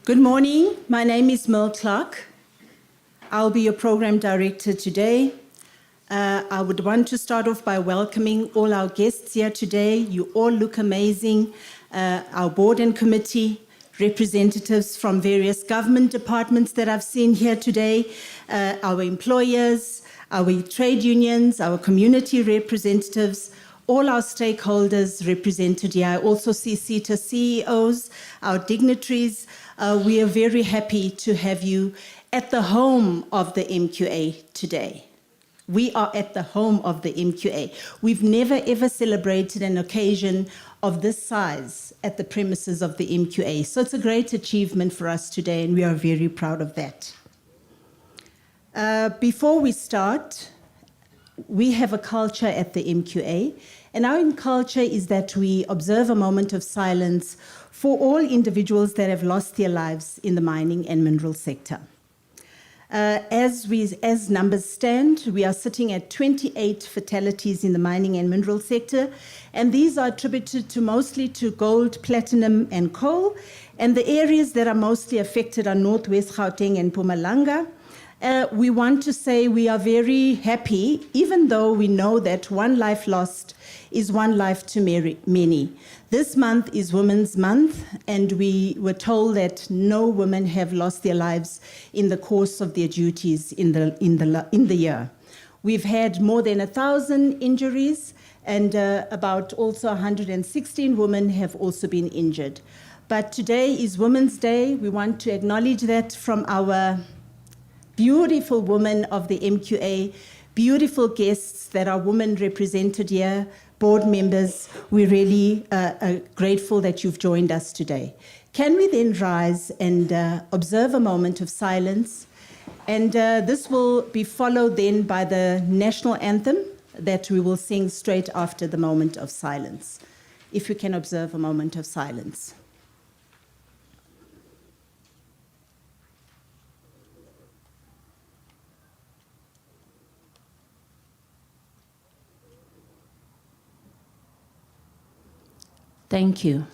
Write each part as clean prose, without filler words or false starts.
Good morning. My name is Mel Clark. I'll be your program director today. I would want to start off by welcoming all our guests here today. You all look amazing. Our board and committee, representatives from various government departments that I've seen here today, our employers, our trade unions, our community representatives, all our stakeholders represented here. I also see CETA CEOs, our dignitaries. We are very happy to have you at the home of the MQA today. We are at the home of the MQA. We've never ever celebrated an occasion of this size at the premises of the MQA. So it's a great achievement for us today, and we are very proud of that. Before we start, we have a culture at the MQA, and our culture is that we observe a moment of silence for all individuals that have lost their lives in the mining and mineral sector. As numbers stand, we are sitting at 28 fatalities in the mining and mineral sector, and these are attributed to mostly to gold, platinum, and coal, and the areas that are mostly affected are Northwest Gauteng and Mpumalanga. We want to say we are very happy, even though we know that one life lost is one life too many. This month is Women's Month, and we were told that no women have lost their lives in the course of their duties in the year. We've had more than 1,000 injuries, and about also 116 women have also been injured. But today is Women's Day. We want to acknowledge that from our beautiful women of the MQA, beautiful guests that are women represented here, board members. We're really grateful that you've joined us today. Can we then rise and observe a moment of silence? And this will be followed then by the national anthem that we will sing straight after the moment of silence. If we can observe a moment of silence. Thank you.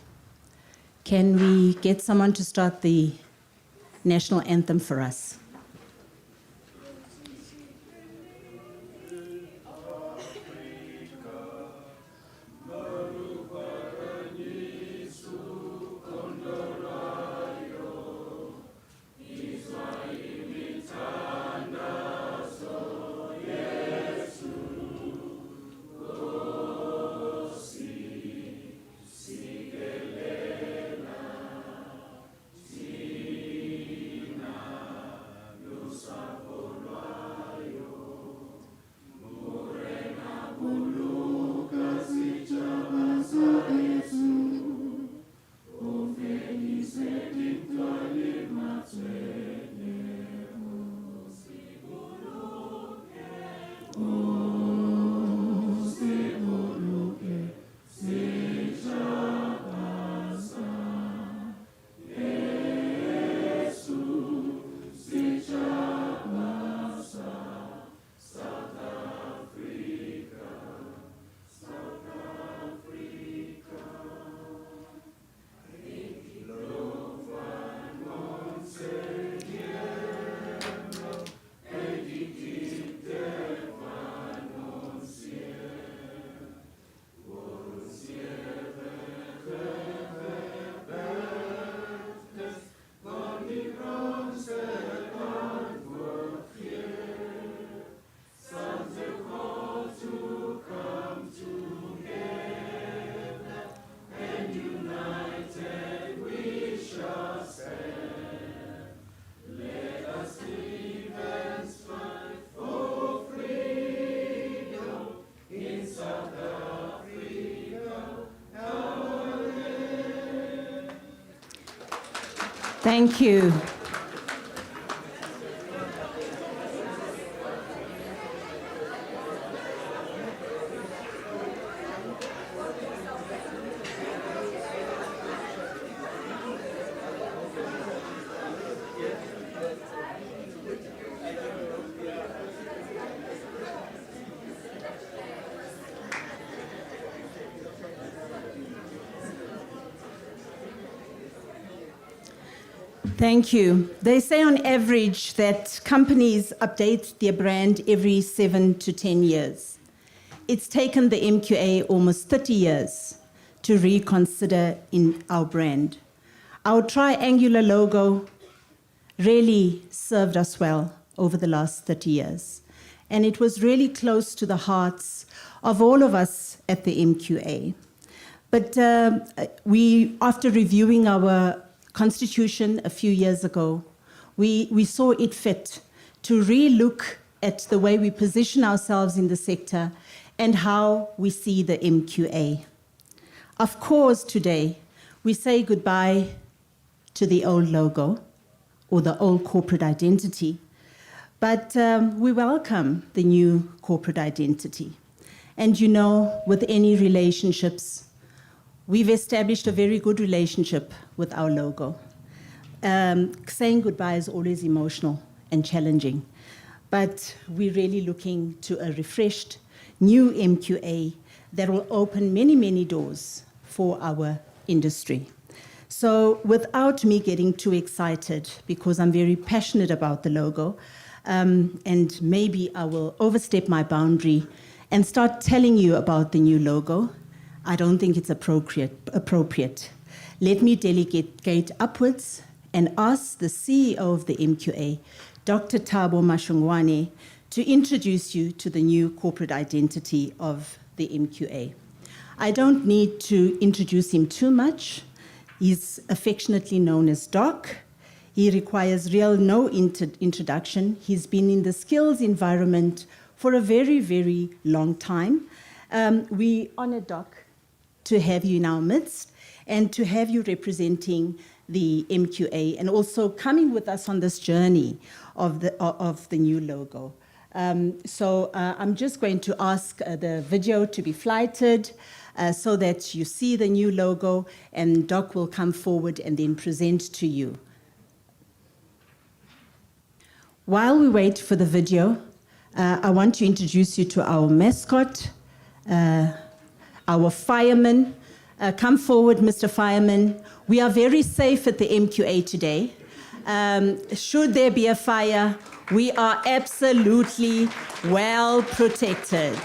Can we get someone to start the national anthem for us? Thank you. Thank you. They say on average that companies update their brand every 7 to 10 years. It's taken the MQA almost 30 years to reconsider in our brand. Our triangular logo really served us well over the last 30 years. And it was really close to the hearts of all of us at the MQA. But after reviewing our constitution a few years ago, we saw it fit to re-look at the way we position ourselves in the sector and how we see the MQA. Of course, today, we say goodbye to the old logo or the old corporate identity, but we welcome the new corporate identity. And you know, with any relationships, we've established a very good relationship with our logo. Saying goodbye is always emotional and challenging, but we're really looking to a refreshed, new MQA that will open many, many doors for our industry. So without me getting too excited, because I'm very passionate about the logo, and maybe I will overstep my boundary and start telling you about the new logo, I don't think it's appropriate. Let me delegate upwards and ask the CEO of the MQA, Dr. Thabo Mashongwane, to introduce you to the new corporate identity of the MQA. I don't need to introduce him too much. He's affectionately known as Doc. He requires no introduction. He's been in the skills environment for a very, very long time. We honor Doc to have you in our midst and to have you representing the MQA and also coming with us on this journey of the new logo. So I'm just going to ask the video to be flighted so that you see the new logo, and Doc will come forward and then present to you. While we wait for the video, I want to introduce you to our mascot, our fireman. Come forward, Mr. Fireman. We are very safe at the MQA today. Should there be a fire, we are absolutely well protected.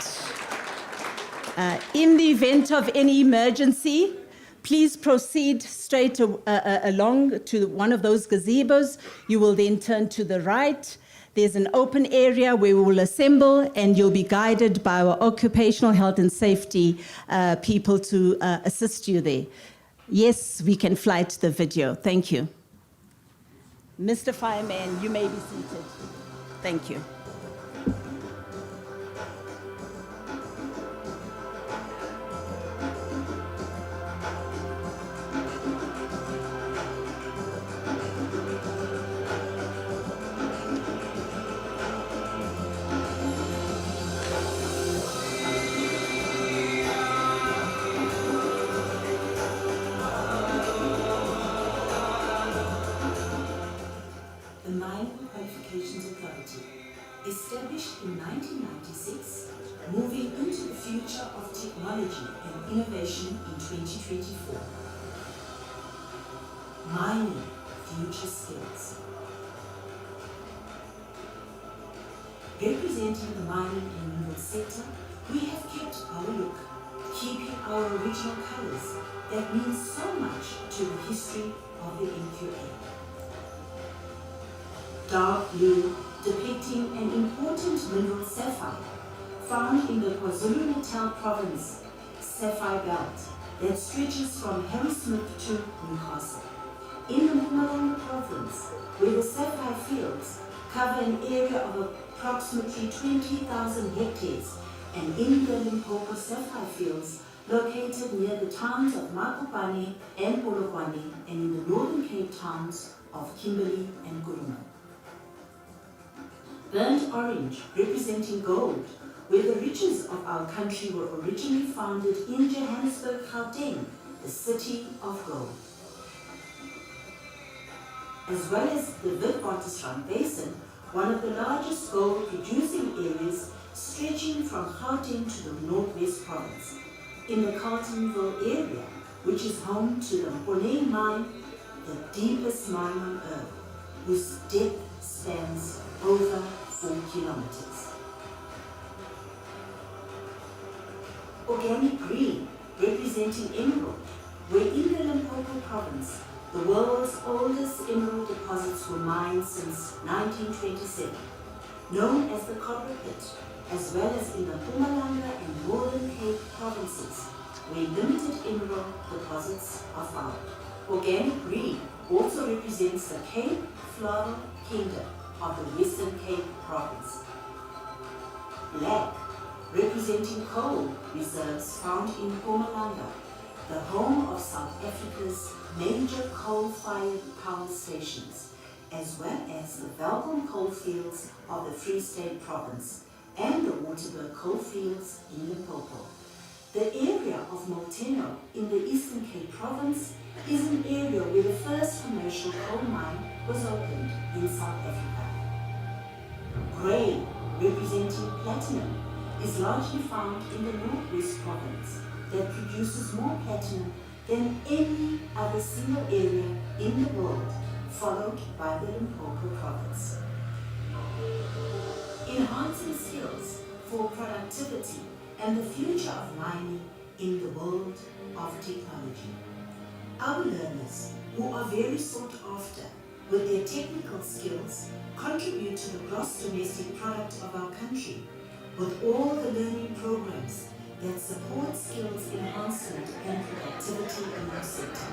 In the event of any emergency, please proceed straight along to one of those gazebos. You will then turn to the right. There's an open area where we will assemble, and you'll be guided by our occupational health and safety people to assist you there. Yes, we can flight the video. Thank you. Mr. Fireman, you may be seated. Thank you. Established in 1996, moving into the future of technology and innovation in 2024. Mining future skills. Representing the mining and mineral sector, we have kept our look, keeping our original colors that mean so much to the history of the MQA. Dark blue, depicting an important mineral sapphire found in the KwaZulu-Natal province sapphire belt that stretches from Harrismith to Newcastle. In the Mpumalanga province, where the sapphire fields cover an area of approximately 20,000 hectares, and in the Limpopo sapphire fields located near the towns of Makopane and Polokwane, and in the Northern Cape towns of Kimberley and Guruma. Burnt orange, representing gold, where the riches of our country were originally founded in Johannesburg, Gauteng, the city of gold. As well as the Witwatersrand Basin, one of the largest gold producing areas stretching from Gauteng to the Northwest Province. In the Carletonville area, which is home to the Mponeng mine, the deepest mine on Earth, whose depth spans over 4 kilometers. Organic green, representing emerald, where in the Limpopo province, the world's oldest emerald deposits were mined since 1927, known as the Copper Pit, as well as in the Mpumalanga and Northern Cape provinces, where limited emerald deposits are found. Organic green also represents the Cape Floral Kingdom of the Western Cape province. Black, representing coal reserves found in Mpumalanga, the home of South Africa's major coal-fired power stations, as well as the Welkom coalfields of the Free State province and the Waterberg coalfields in Limpopo. The area of Molteno in the Eastern Cape province is an area where the first commercial coal mine was opened in South Africa. Grey, representing platinum, is largely found in the Northwest province that produces more platinum than any other single area in the world, followed by the Limpopo province. Enhancing skills for productivity and the future of mining in the world of technology. Our learners, who are very sought after with their technical skills, contribute to the gross domestic product of our country with all the learning programs that support skills enhancement and productivity in our sector.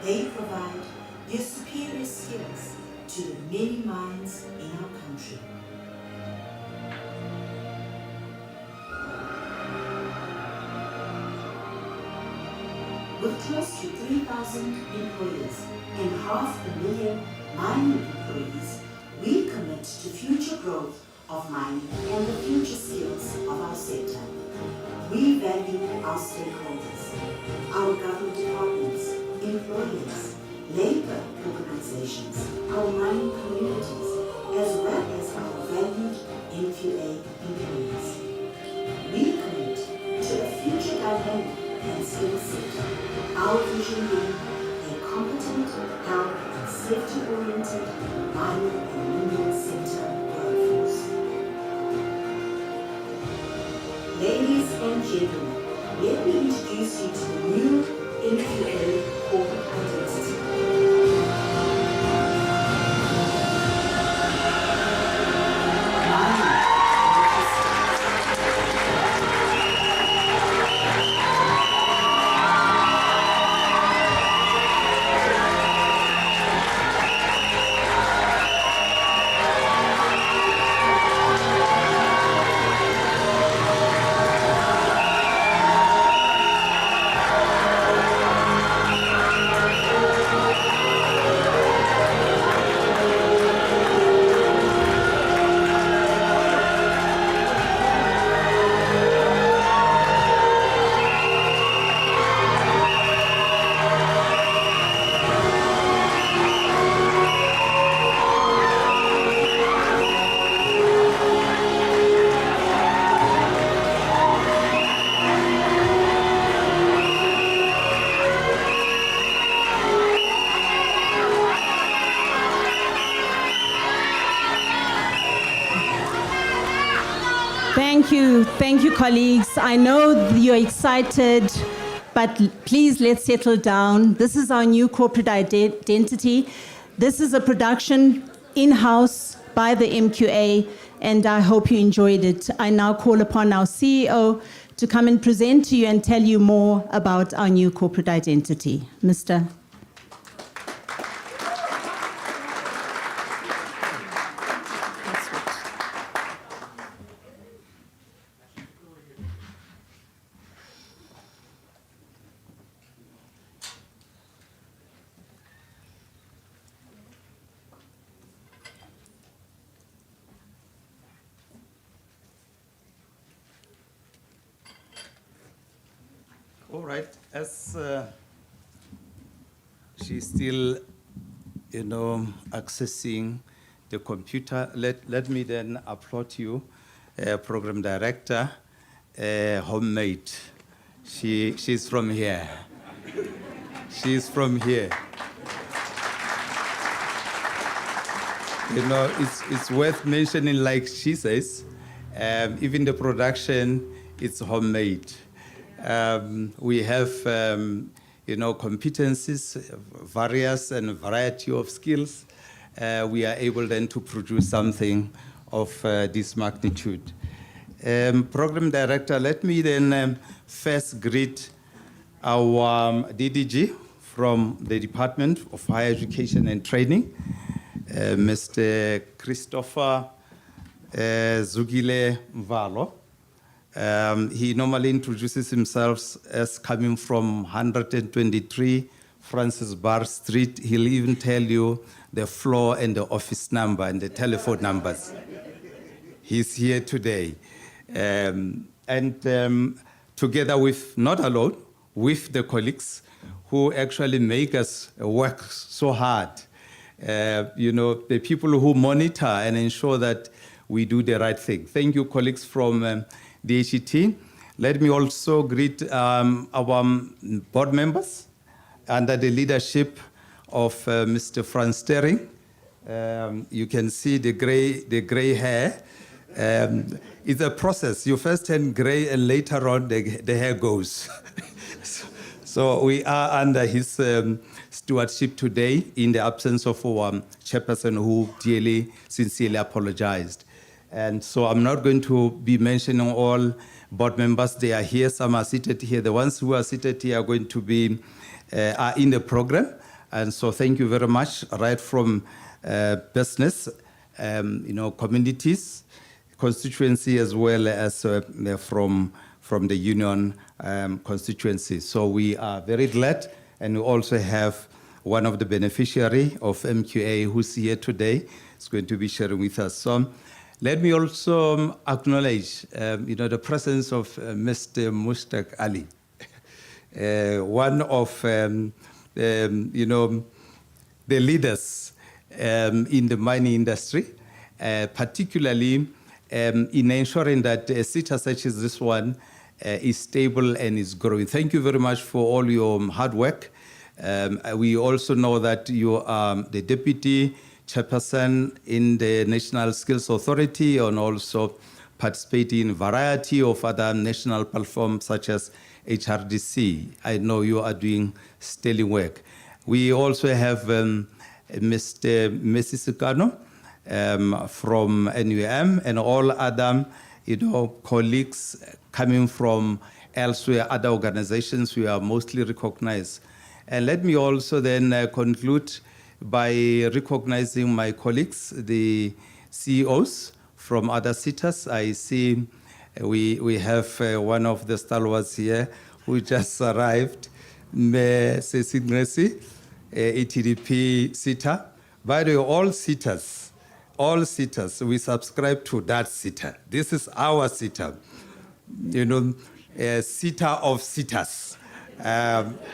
They provide their superior skills to the many mines in our country. With close to 3,000 employees and 500,000 mining employees, we commit to future growth of mining and the future skills of our sector. We value our stakeholders, our government departments, employers, labor organizations, our mining communities, as well as our valued MQA employees. We commit to a future dynamic and skilled sector, our vision being a competent, health, and safety-oriented mining and mineral sector workforce. Ladies and gentlemen, let me introduce you to the new MQA corporate identity. Thank you, colleagues. I know you're excited, but please let's settle down. This is our new corporate identity. This is a production in-house by the MQA, and I hope you enjoyed it. I now call upon our CEO to come and present to you and tell you more about our new corporate identity. Mr. All right, as she's still, accessing the computer, let me then applaud you, Program Director, Homemade. She's from here. She's from here. You know, it's worth mentioning, like she says, even the production, it's homemade. We have, you know, competencies, various and variety of skills. We are able then to produce something of this magnitude. Program Director, let me then first greet our DDG from the Department of Higher Education and Training, Mr. Christopher Zugile Mvalo. He normally introduces himself as coming from 123 Francis Bar Street. He'll even tell you the floor and the office number and the telephone numbers. He's here today. Together with, not alone, with the colleagues who actually make us work so hard. You know, the people who monitor and ensure that we do the right thing. Thank you, colleagues from the HET. Let me also greet our board members under the leadership of Mr. Franz Stering. You can see the gray hair. It's a process. You first turn gray and later on the hair goes. So we are under his stewardship today in the absence of our chairperson who dearly, sincerely apologized. And so I'm not going to be mentioning all board members. They are here. Some are seated here. The ones who are seated here are going to be are in the program. And so thank you very much, right from business, you know, communities, constituency, as well as from the union constituency. So we are very glad, and we also have one of the beneficiary of MQA who's here today. Is going to be sharing with us. So let me also acknowledge, you know, the presence of Mr. Mushtaq Ali, one of, you know, the leaders in the mining industry, particularly in ensuring that a SETA such as this one is stable and is growing. Thank you very much for all your hard work. We also know that you are the deputy chairperson in the National Skills Authority and also participating in a variety of other national platforms such as HRDC. I know you are doing sterling work. We also have Mr. Messi Sukano from NUM and all other, you know, colleagues coming from elsewhere, other organizations who are mostly recognized. And let me also then conclude by recognizing my colleagues, the CEOs from other SETAs. I see we have one of the stalwarts here who just arrived, Ceci Ngresi, ETDP SETA. By the way, all SETAs, we subscribe to that SETA. This is our SETA, you know, SETA of SETAs.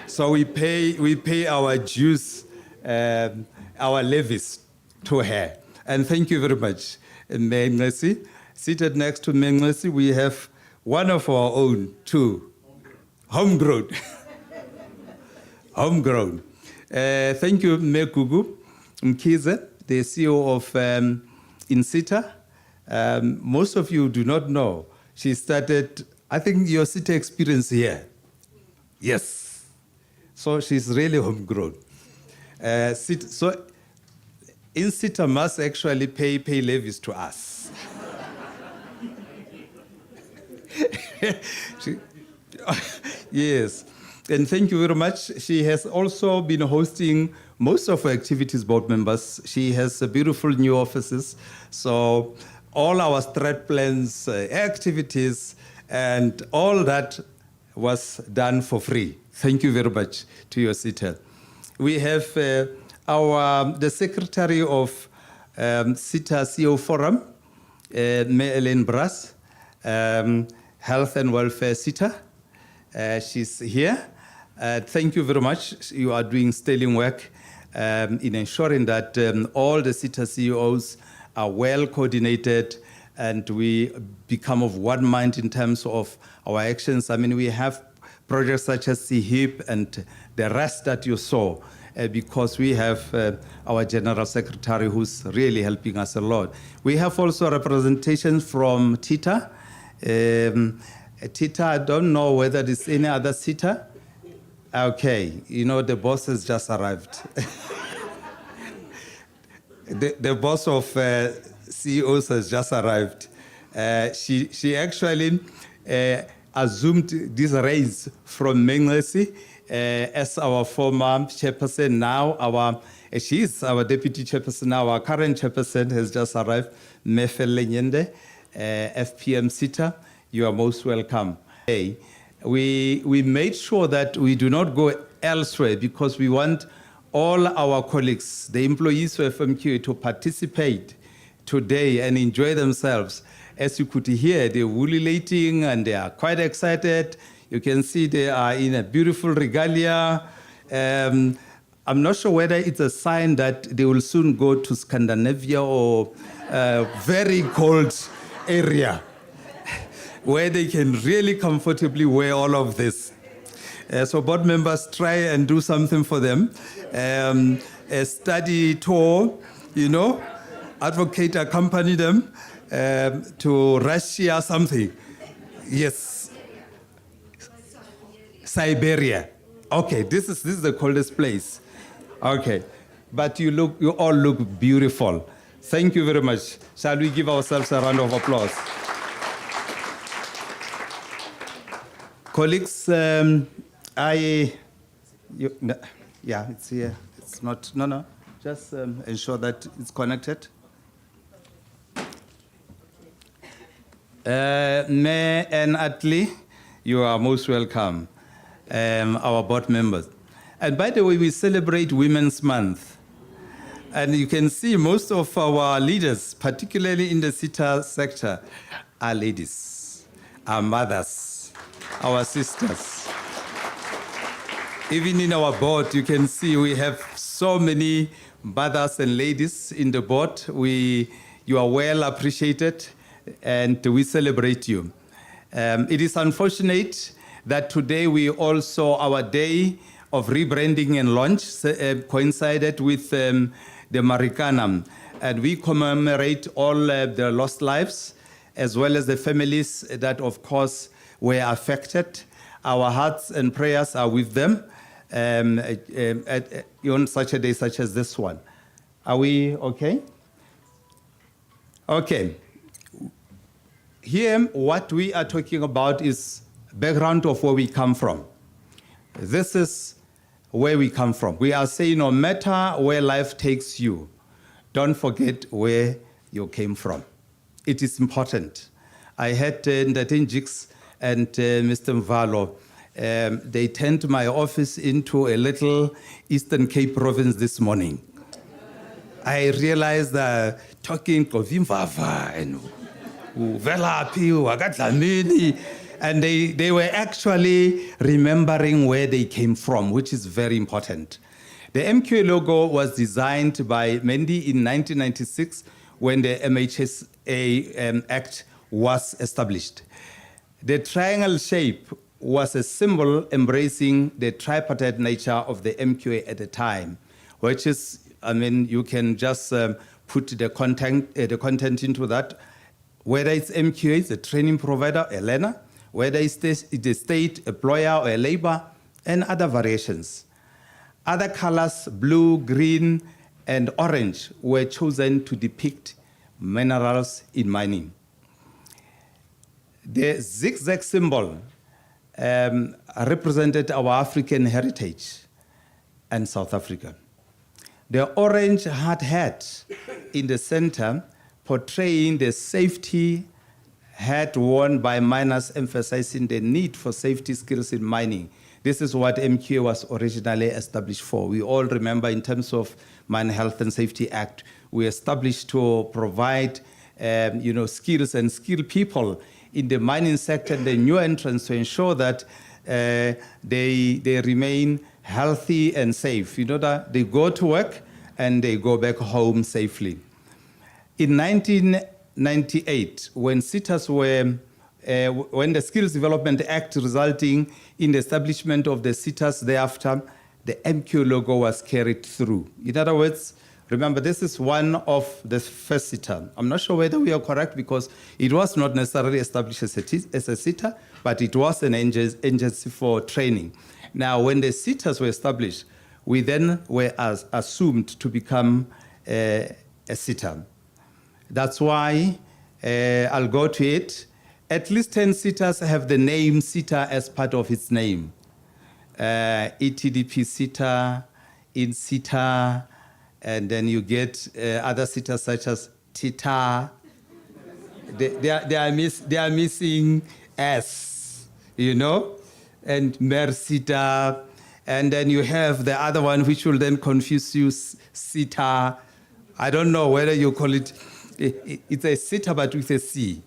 So we pay our dues, our levies to her. And thank you very much, Menglesi. Seated next to Menglesi, we have one of our own, too, homegrown. Homegrown. Thank you, Mekugu Mkize, the CEO of INSETA. Most of you do not know. She started, I think, your SETA experience here. Yes. So she's really homegrown. So INSETA must actually pay levies to us. Yes. And thank you very much. She has also been hosting most of her activities, board members. She has beautiful new offices. So all our strat plans, activities, and all that was done for free. Thank you very much to your SETA. We have the secretary of SETA CEO Forum, Ellen Brass, Health and Welfare SETA. She's here. Thank you very much. You are doing sterling work in ensuring that all the SETA CEOs are well coordinated and we become of one mind in terms of our actions. I mean, we have projects such as CHIP and the rest that you saw. because we have our General Secretary who's really helping us a lot. We have also representation from TITA. TITA, I don't know whether there's any other SITA. Okay, you know, the boss has just arrived. The boss of CEOs has just arrived. She actually assumed this reins from Menglesi as our former chairperson. Now she is our deputy chairperson. Now our current chairperson has just arrived, Mefe Lenyende, FPM SITA. You are most welcome. Hey, we made sure that we do not go elsewhere because we want all our colleagues, the employees of FMQA, to participate today and enjoy themselves. As you could hear, they're ululating and they are quite excited. You can see they are in a beautiful regalia. I'm not sure whether it's a sign that they will soon go to Scandinavia or a very cold area where they can really comfortably wear all of this. So board members, try and do something for them. A study tour, you know, advocate, accompany them to Russia, something. Yes. Siberia. Okay, this is the coldest place. Okay, but you all look beautiful. Thank you very much. Shall we give ourselves a round of applause? Colleagues, yeah, it's here. It's not, no. Just ensure that it's connected. Mayor and Atlee, you are most welcome, our board members. And by the way, we celebrate Women's Month. And you can see most of our leaders, particularly in the SITA sector, are ladies, are mothers, our sisters. Even in our board, you can see we have so many mothers and ladies in the board. You are well appreciated, and we celebrate you. It is unfortunate that today our day of rebranding and launch coincided with the Marikana, and we commemorate all the lost lives as well as the families that, of course, were affected. Our hearts and prayers are with them on such a day such as this one. Are we okay? Okay. Here, what we are talking about is background of where we come from. This is where we come from. We are saying no matter where life takes you, don't forget where you came from. It is important. I had Ndatin Jiks and Mr. Mvalo. They turned my office into a little Eastern Cape province this morning. I realized that talking Kovimvava and Velapi, Wagatlamini, and they were actually remembering where they came from, which is very important. The MQA logo was designed by Mendy in 1996 when the MHSA Act was established. The triangle shape was a symbol embracing the tripartite nature of the MQA at the time, which is, you can just put the content into that. Whether it's MQA, it's a training provider, a learner, whether it's the state employer or a labor, and other variations. Other colors, blue, green, and orange, were chosen to depict minerals in mining. The zigzag symbol represented our African heritage and South Africa. The orange hard hat in the center portraying the safety hat worn by miners, emphasizing the need for safety skills in mining. This is what MQA was originally established for. We all remember in terms of Mine Health and Safety Act, we established to provide skills and skilled people in the mining sector and the new entrants to ensure that they remain healthy and safe. You know that they go to work and they go back home safely. In 1998, when SITAs when the Skills Development Act resulting in the establishment of the SITAs thereafter the MQ logo was carried through. In other words, remember, this is one of the first SETA. I'm not sure whether we are correct because it was not necessarily established as a SETA, but it was an agency for training. Now, when the SETAs were established, we then were assumed to become a SETA. That's why I'll go to it. At least 10 SETAs have the name SETA as part of its name. ETDP SETA, INSETA, and then you get other SETAs such as TITA. They are missing S, you know, and MERSETA. And then you have the other one which will then confuse you, SETA. I don't know whether you call it, it's a SETA but with a C,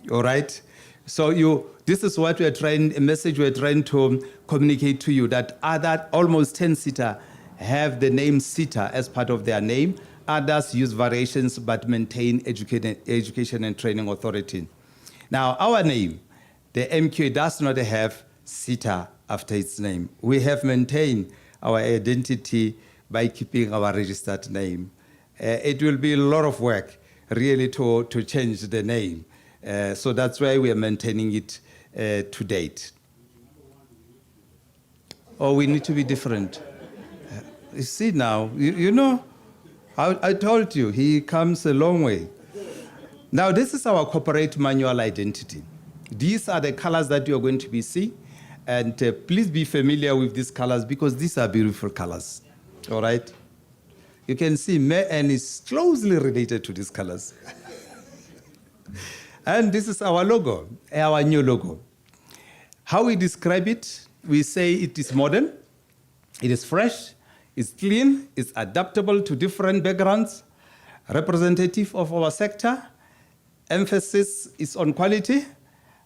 all right? So this is what we're trying, a message we're trying to communicate to you, that almost 10 SETA have the name SETA as part of their name. Others use variations but maintain Education and Training Authority. Now, our name, the MQA, does not have SETA after its name. We have maintained our identity by keeping our registered name. It will be a lot of work, really, to change the name. So that's why we are maintaining it to date. Oh, we need to be different. You see now, you know, I told you, he comes a long way. Now, this is our corporate manual identity. These are the colors that you're going to be seeing. And please be familiar with these colors because these are beautiful colors. All right? You can see MEN is closely related to these colors. And this is our logo, our new logo. How we describe it, we say it is modern, it is fresh, it's clean, it's adaptable to different backgrounds, representative of our sector, emphasis is on quality,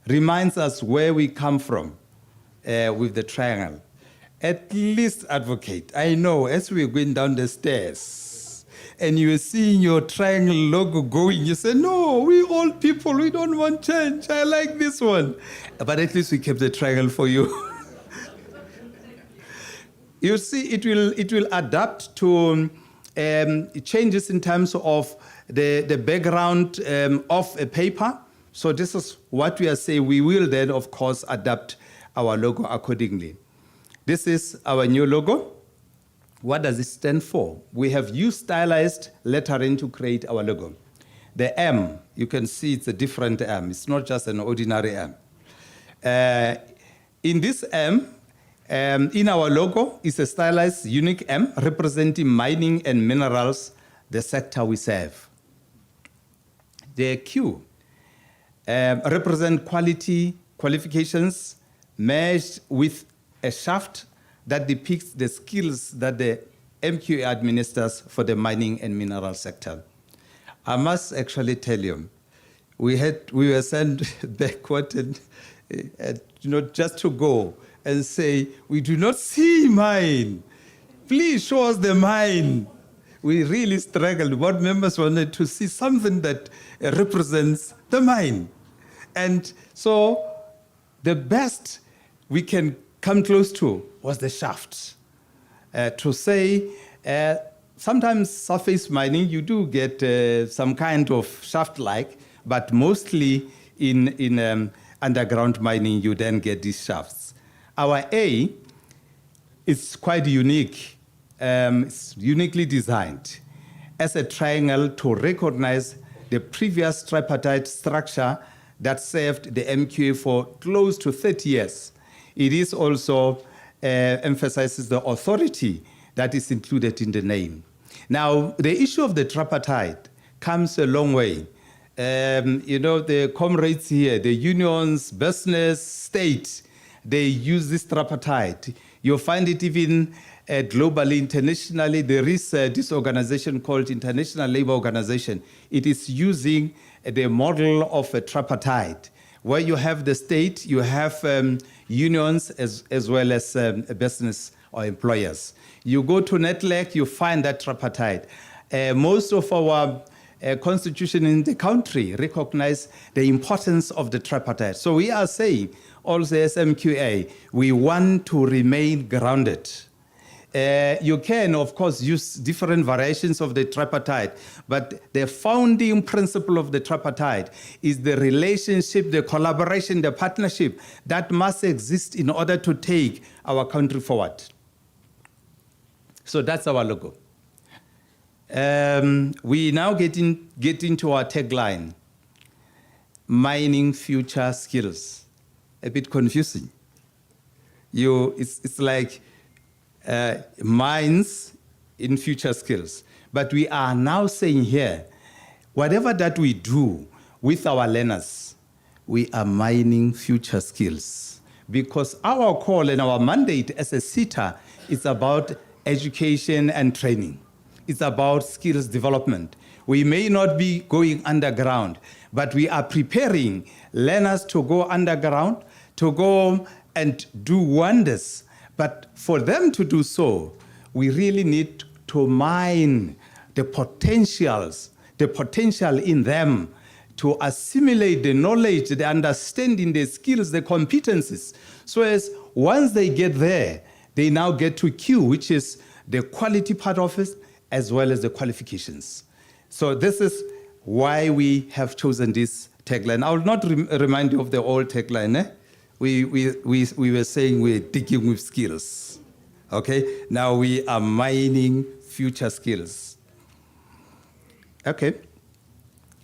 reminds us where we come from with the triangle. At least advocate. I know as we're going down the stairs and you're seeing your triangle logo going, you say, no, we old people, we don't want change. I like this one. But at least we kept the triangle for you. You see, it will adapt to changes in terms of the background of a paper. So this is what we are saying. We will then, of course, adapt our logo accordingly. This is our new logo. What does it stand for? We have used stylized lettering to create our logo. The M, you can see it's a different M. It's not just an ordinary M. In this M, in our logo is a stylized unique M representing mining and minerals, the sector we serve. The Q represent quality qualifications merged with a shaft that depicts the skills that the MQA administers for the mining and mineral sector. I must actually tell you, we were sent backward and just to go and say, we do not see mine. Please show us the mine. We really struggled. Board members wanted to see something that represents the mine. And so the best we can come close to was the shaft. To say, sometimes surface mining, you do get some kind of shaft-like, but mostly in underground mining, you then get these shafts. Our A is quite unique. It's uniquely designed as a triangle to recognize the previous tripartite structure that served the MQA for close to 30 years. It is also emphasizes the authority that is included in the name. Now, the issue of the tripartite comes a long way. The comrades here, the unions, business, state, they use this tripartite. You'll find it even globally, internationally. There is this organization called International Labour Organization. It is using the model of a tripartite, where you have the state, you have unions as well as business or employers. You go to NETLEC, you find that tripartite. Most of our constitution in the country recognize the importance of the tripartite. So we are saying, also as MQA, we want to remain grounded You can, of course, use different variations of the tripartite, but the founding principle of the tripartite is the relationship, the collaboration, the partnership that must exist in order to take our country forward. So that's our logo. We now get into our tagline, mining future skills. A bit confusing. It's like mines in future skills. But we are now saying here, whatever that we do with our learners, we are mining future skills. Because our call and our mandate as a SETA is about education and training. It's about skills development. We may not be going underground, but we are preparing learners to go underground, to go and do wonders. But for them to do so, we really need to mine the potential in them, to assimilate the knowledge, the understanding, the skills, the competencies. So as once they get there, they now get to Q, which is the quality part of it, as well as the qualifications. So this is why we have chosen this tagline. I will not remind you of the old tagline. Eh? We were saying we're digging with skills. Okay, now we are mining future skills. Okay,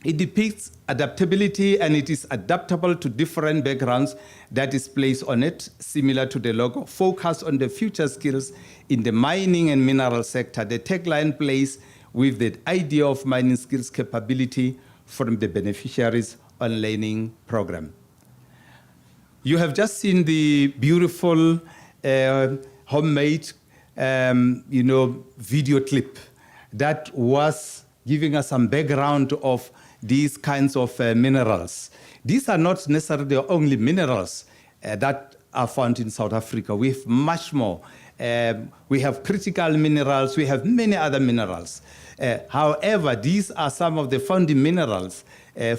it depicts adaptability, and it is adaptable to different backgrounds that is placed on it, similar to the logo. Focus on the future skills in the mining and mineral sector. The tagline plays with the idea of mining skills capability from the beneficiaries on learning program. You have just seen the beautiful homemade video clip that was giving us some background of these kinds of minerals. These are not necessarily the only minerals that are found in South Africa. We have much more. We have critical minerals. We have many other minerals. However, these are some of the founding minerals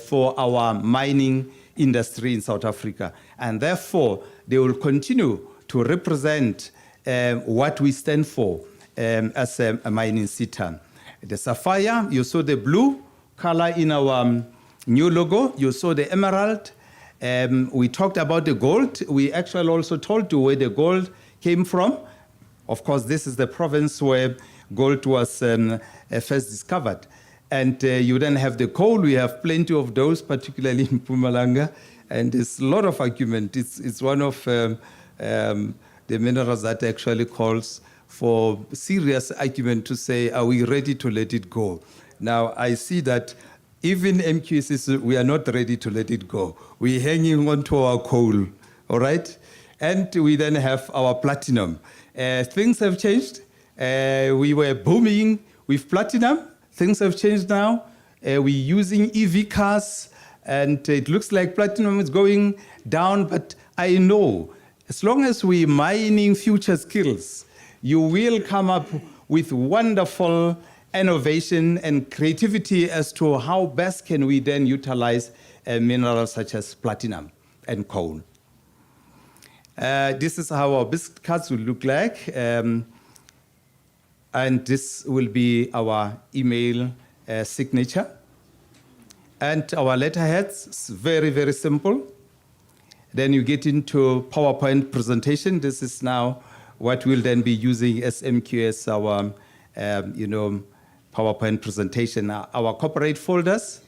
for our mining industry in South Africa. And therefore, they will continue to represent what we stand for as a mining SETA. The sapphire, you saw the blue color in our new logo. You saw the emerald. We talked about the gold. We actually also told you where the gold came from. Of course, this is the province where gold was first discovered. And you then have the coal. We have plenty of those, particularly in Mpumalanga. And there's a lot of argument. It's one of the minerals that actually calls for serious argument to say, are we ready to let it go? Now, I see that even MQSS, we are not ready to let it go. We're hanging on to our coal, all right? And we then have our platinum. Things have changed. We were booming with platinum. Things have changed now. We're using EV cars, and it looks like platinum is going down. But I know, as long as we're mining future skills, you will come up with wonderful innovation and creativity as to how best can we then utilize minerals such as platinum and coal. This is how our business cards will look like. And this will be our email signature. And our letterheads, it's very, very simple. Then you get into PowerPoint presentation. This is now what we'll then be using as MQS, our PowerPoint presentation, our corporate folders,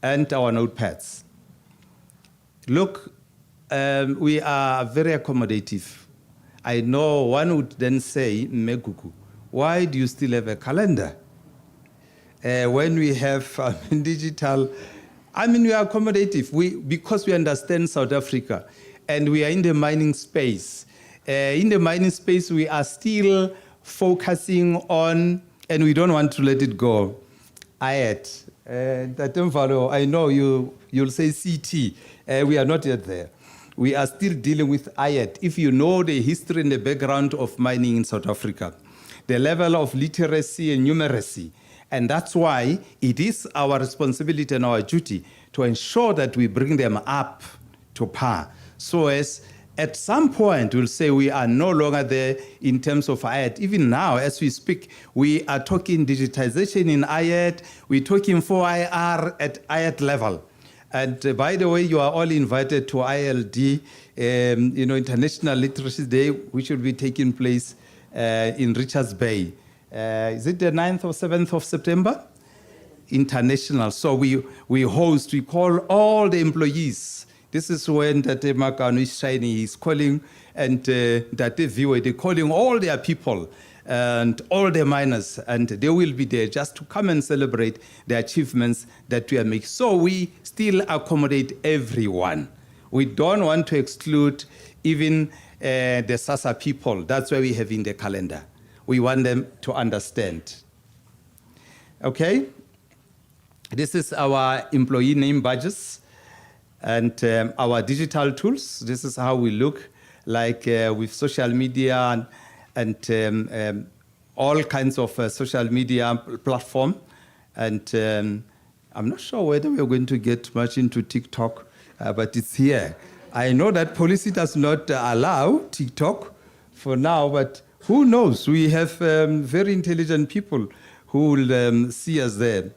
and our notepads. Look, we are very accommodative. I know one would then say, Mekuku, why do you still have a calendar? When we have digital, we are accommodative because we understand South Africa and we are in the mining space. In the mining space, we are still focusing on, and we don't want to let it go, IET. I know you'll say CT. We are not yet there. We are still dealing with IET. If you know the history and the background of mining in South Africa, the level of literacy and numeracy, and that's why it is our responsibility and our duty to ensure that we bring them up to par so as At some point, we'll say we are no longer there in terms of IET. Even now, as we speak, we are talking digitization in IET. We're talking 4IR at IET level. And by the way, you are all invited to ILD, International Literacy Day, which will be taking place in Richards Bay. Is it the 9th or 7th of September? International. So we call all the employees. This is when Tate Makano is shining. He's calling, and Tate Viwe, they're calling all their people and all the miners, and they will be there just to come and celebrate the achievements that we are making. So we still accommodate everyone. We don't want to exclude even the SASSA people. That's why we have in the calendar. We want them to understand. Okay? This is our employee name badges and our digital tools. This is how we look like with social media and all kinds of social media platform. And I'm not sure whether we're going to get much into TikTok, but it's here. I know that policy does not allow TikTok for now, but who knows? We have very intelligent people who will see us there.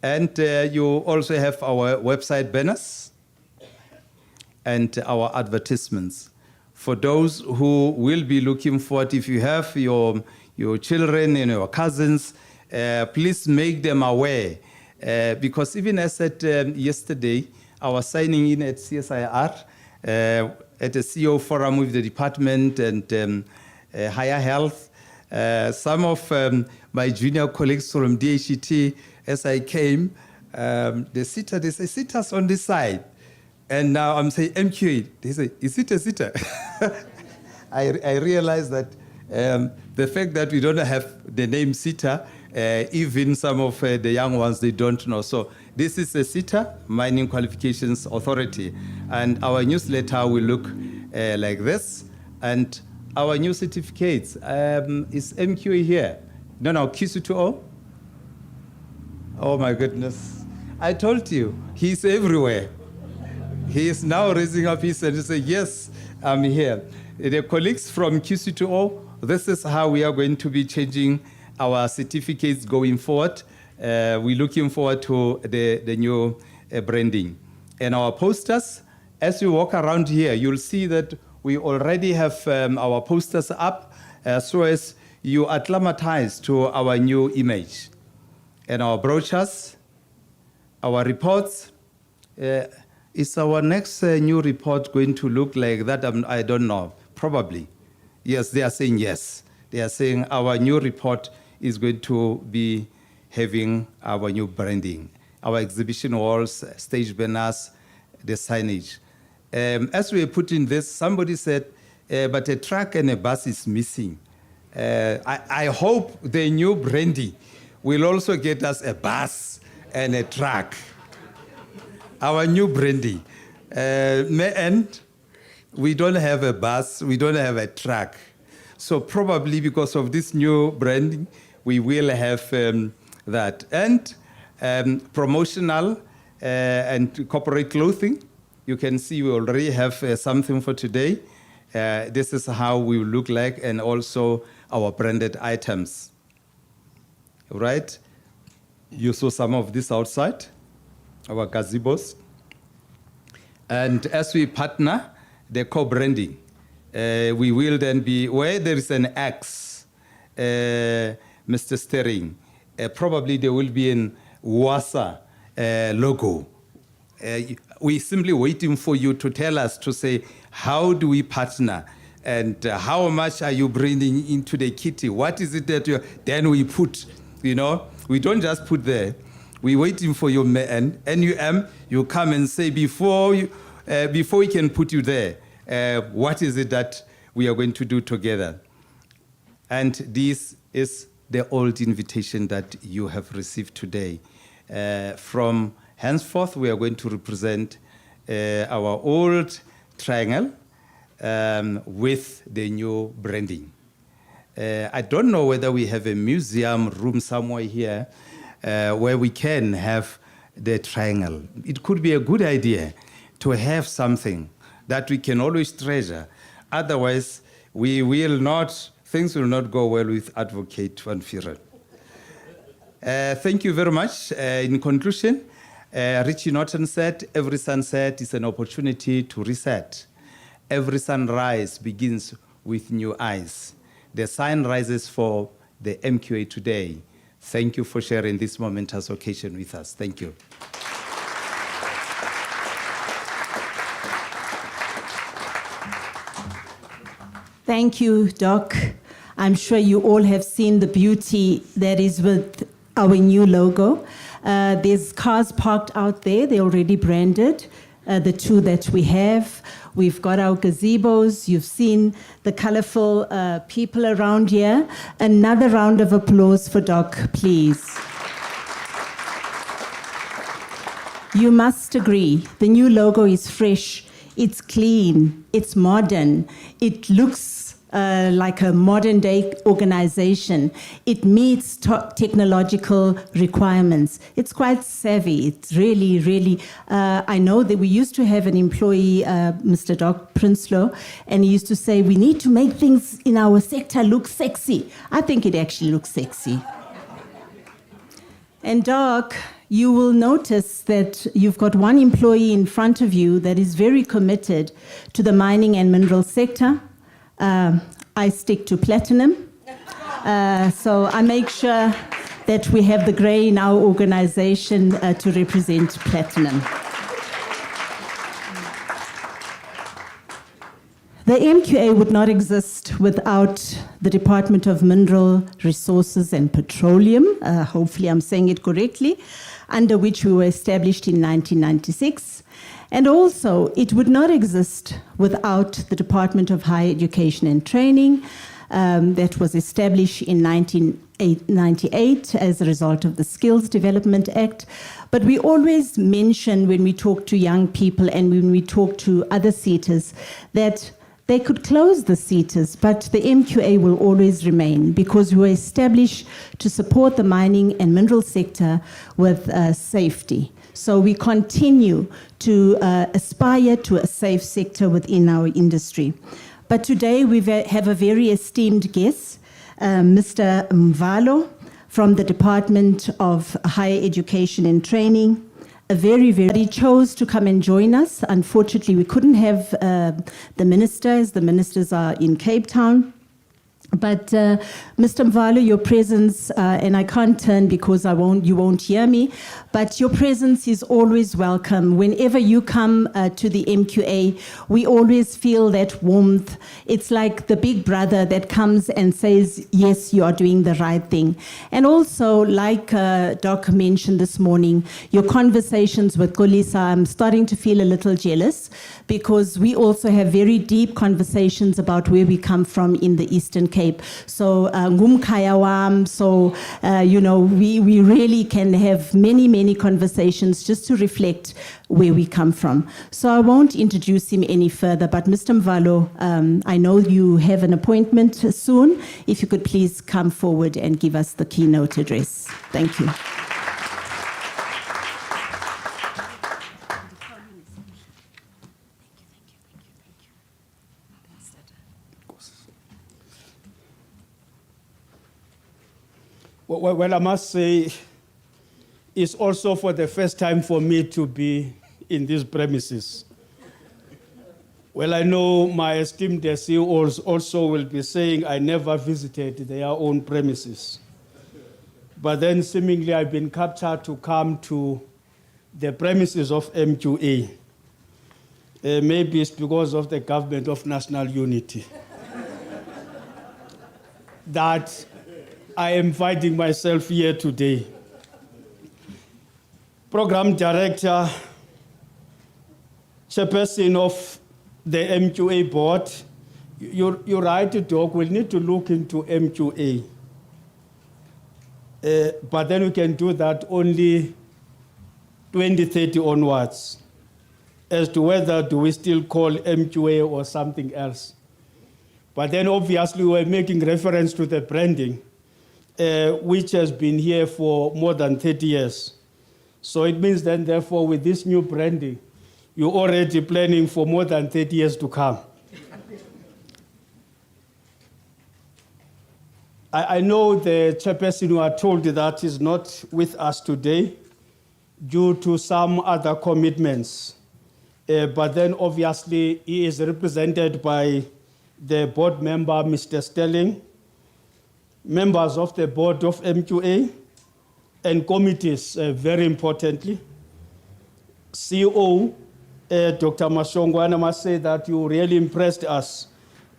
And you also have our website banners and our advertisements. For those who will be looking for it, if you have your children and your cousins, please make them aware. Because even as I said yesterday, I was signing in at CSIR at a CEO forum with the department and Higher Health. Some of my junior colleagues from DHET, as I came, they say, sit us on this side. And now I'm saying, MQA, they say, is it a sitter? I realized that the fact that we don't have the name sitter, even some of the young ones, they don't know. So this is a sitter, Mining Qualifications Authority. And our newsletter will look like this. And our new certificates, is MQA here? No, Q2O? Oh my goodness. I told you, he's everywhere. He is now raising up his hand and saying, yes, I'm here. The colleagues from QC2O, this is how we are going to be changing our certificates going forward. We're looking forward to the new branding. And our posters, as you walk around here, you'll see that we already have our posters up so as you acclimatize to our new image. And our brochures, our reports, is our next new report going to look like that? I don't know. Probably. Yes, they are saying yes. They are saying our new report is going to be having our new branding, our exhibition walls, stage banners, the signage. As we are putting this, somebody said, but a truck and a bus is missing. I hope the new branding will also get us a bus and a truck. Our new branding. And we don't have a bus, we don't have a truck. So probably because of this new branding, we will have that. And promotional and corporate clothing. You can see we already have something for today. This is how we will look like, and also our branded items. Right? You saw some of this outside, our gazebos. And as we partner the co-branding, we will then be, where there is an X, Mr. Steering, probably there will be an WASA logo. We're simply waiting for you to tell us, to say, how do we partner? And how much are you bringing into the kitty? What is it that then we put, we don't just put there. We're waiting for your NUM. You come and say, before we can put you there, what is it that we are going to do together? And this is the old invitation that you have received today. From henceforth, we are going to represent our old triangle with the new branding. I don't know whether we have a museum room somewhere here where we can have the triangle. It could be a good idea to have something that we can always treasure. Otherwise, things will not go well with Advocate Van Vuuren. Thank you very much. In conclusion, Richie Norton said, every sunset is an opportunity to reset. Every sunrise begins with new eyes. The sun rises for the MQA today. Thank you for sharing this momentous occasion with us. Thank you. Thank you, Doc. I'm sure you all have seen the beauty that is with our new logo. There's cars parked out there. They're already branded, the two that we have. We've got our gazebos. You've seen the colorful people around here. Another round of applause for Doc, please. You must agree, the new logo is fresh, it's clean, it's modern, it looks like a modern day organization. It meets technological requirements. It's quite savvy. It's really, really, I know that we used to have an employee, Mr. Doc Prinsloo, and he used to say, we need to make things in our sector look sexy. I think it actually looks sexy. And Doc, you will notice that you've got one employee in front of you that is very committed to the mining and mineral sector. I stick to platinum. So I make sure that we have the grey in our organization to represent platinum. The MQA would not exist without the Department of Mineral Resources and Petroleum, hopefully I'm saying it correctly, under which we were established in 1996. And also, it would not exist without the Department of Higher Education and Training that was established in 1998 as a result of the Skills Development Act. But we always mention when we talk to young people and when we talk to other SETAs that they could close the SETAs, but the MQA will always remain because we were established to support the mining and mineral sector with safety. So we continue to aspire to a safe sector within our industry. But today we have a very esteemed guest, Mr. Mvalo from the Department of Higher Education and Training. He chose to come and join us. Unfortunately, we couldn't have the ministers. The ministers are in Cape Town. But Mr. Mvalo, your presence, and I can't turn because you won't hear me, but your presence is always welcome. Whenever you come to the MQA, we always feel that warmth. It's like the big brother that comes and says, yes, you are doing the right thing. And also, like Doc mentioned this morning, your conversations with Kolisa, I'm starting to feel a little jealous because we also have very deep conversations about where we come from in the Eastern Cape. So, ngumkhaya wam, so, we really can have many conversations just to reflect where we come from. So I won't introduce him any further, but Mr. Mvalo, I know you have an appointment soon. If you could please come forward and give us the keynote address. Thank you. Well, I must say, it's also for the first time for me to be in these premises. Well, I know my esteemed CEOs also will be saying I never visited their own premises. But then seemingly I've been captured to come to the premises of MQA. Maybe it's because of the Government of National Unity that I am finding myself here today. Program Director, Chairperson of the MQA board, you're right, Doc, we'll need to look into MQA. But then we can do that only 2030 onwards, as to whether do we still call MQA or something else. But then obviously we're making reference to the branding, which has been here for more than 30 years. So it means then, therefore, with this new branding, you're already planning for more than 30 years to come. I know the chairperson who are told that is not with us today due to some other commitments. But then obviously he is represented by the board member, Mr. Sterling, members of the board of MQA, and committees, very importantly. CEO, Dr. Mashongwa, I must say that you really impressed us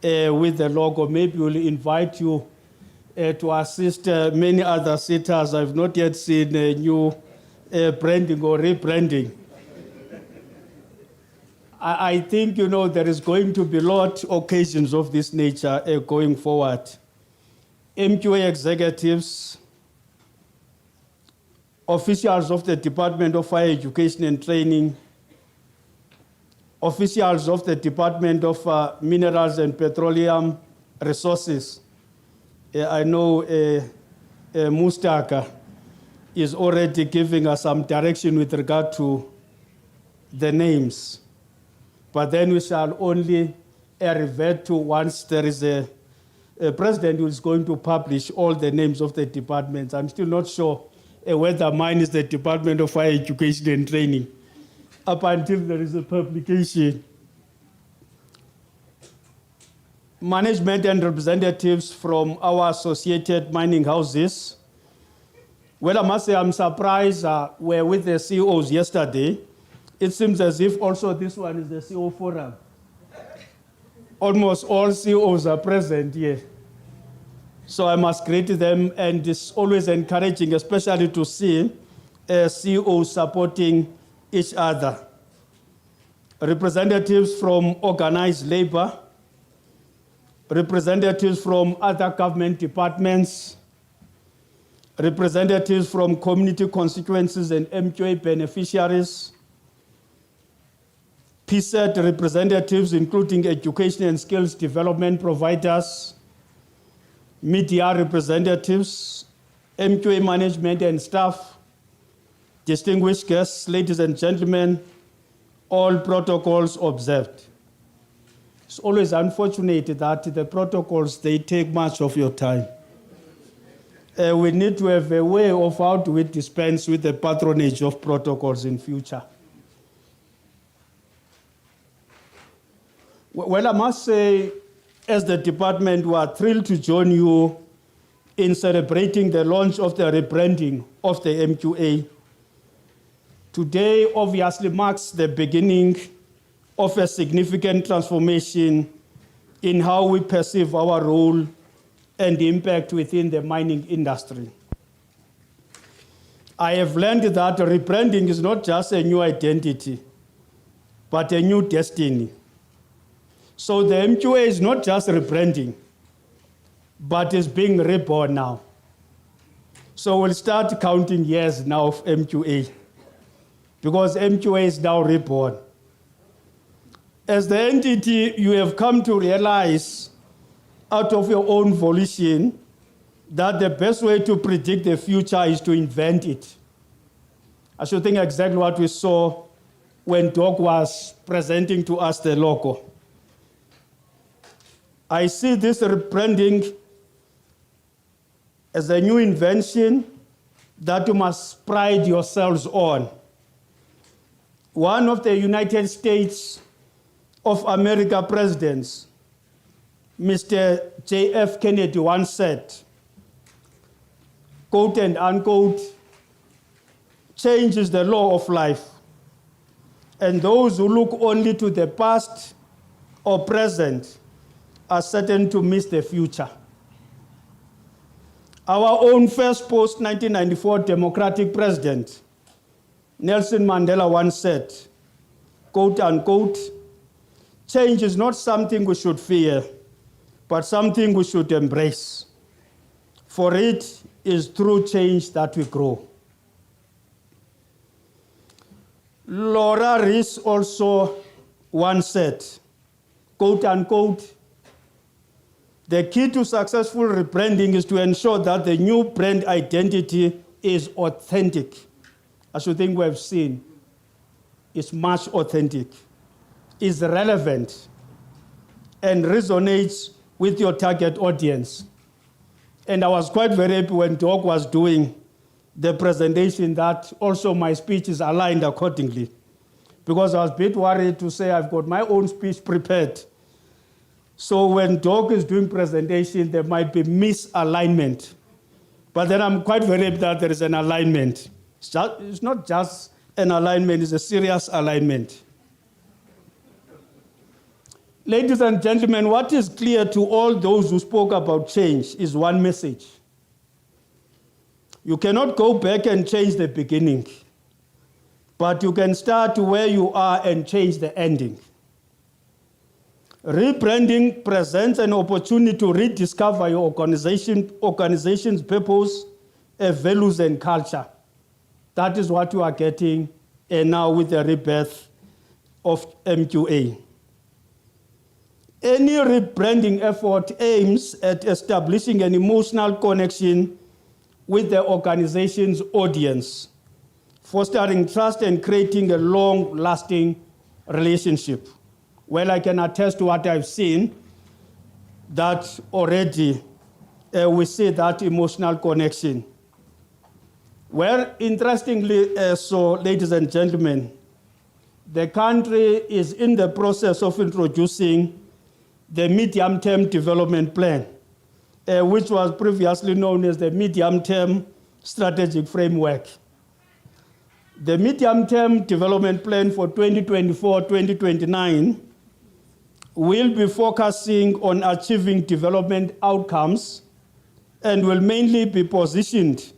with the logo. Maybe we'll invite you to assist many other sitters. I've not yet seen a new branding or rebranding. I think, there is going to be a lot of occasions of this nature going forward. MQA executives, officials of the Department of Higher Education and Training, officials of the Department of Minerals and Petroleum Resources. I know Mustaka is already giving us some direction with regard to the names. But then we shall only revert to once there is a president who is going to publish all the names of the departments. I'm still not sure whether mine is the Department of Higher Education and Training, up until there is a publication. Management and representatives from our associated mining houses. Well, I must say I'm surprised we're with the CEOs yesterday. It seems as if also this one is the CEO forum. Almost all CEOs are present here. So I must greet them, and it's always encouraging, especially to see CEOs supporting each other. Representatives from organized labor, representatives from other government departments, representatives from community constituencies and MQA beneficiaries, PSET representatives, including education and skills development providers, media representatives, MQA management and staff, distinguished guests, ladies and gentlemen, all protocols observed. It's always unfortunate that the protocols, they take much of your time. We need to have a way of how do we dispense with the patronage of protocols in future. Well, I must say, as the department, we are thrilled to join you in celebrating the launch of the rebranding of the MQA. Today obviously marks the beginning of a significant transformation in how we perceive our role and impact within the mining industry. I have learned that rebranding is not just a new identity, but a new destiny. So the MQA is not just rebranding, but is being reborn now. So we'll start counting years now of MQA, because MQA is now reborn. As the entity, you have come to realize out of your own volition that the best way to predict the future is to invent it. I should think exactly what we saw when Doc was presenting to us the logo. I see this rebranding as a new invention that you must pride yourselves on. One of the United States of America presidents, Mr. J.F. Kennedy, once said, quote and unquote, change is the law of life, and those who look only to the past or present are certain to miss the future. Our own first post-1994 democratic president, Nelson Mandela, once said, quote unquote, change is not something we should fear, but something we should embrace. For it is through change that we grow. Laura Rees also once said, quote unquote, the key to successful rebranding is to ensure that the new brand identity is authentic, as you think we have seen is much authentic, is relevant, and resonates with your target audience. And I was quite very happy when Doc was doing the presentation that also my speech is aligned accordingly. Because I was a bit worried to say I've got my own speech prepared. So when Doc is doing presentation, there might be misalignment. But then I'm quite very happy that there is an alignment. It's not just an alignment, it's a serious alignment. Ladies and gentlemen, what is clear to all those who spoke about change is one message. You cannot go back and change the beginning, but you can start where you are and change the ending. Rebranding presents an opportunity to rediscover your organization's purpose, values, and culture. That is what you are getting now with the rebirth of MQA. Any rebranding effort aims at establishing an emotional connection with the organization's audience, fostering trust and creating a long-lasting relationship. Well, I can attest to what I've seen, that already we see that emotional connection. Well, interestingly, so ladies and gentlemen, the country is in the process of introducing the medium-term development plan, which was previously known as the medium-term strategic framework. The medium-term development plan for 2024-2029 will be focusing on achieving development outcomes and will mainly be positioned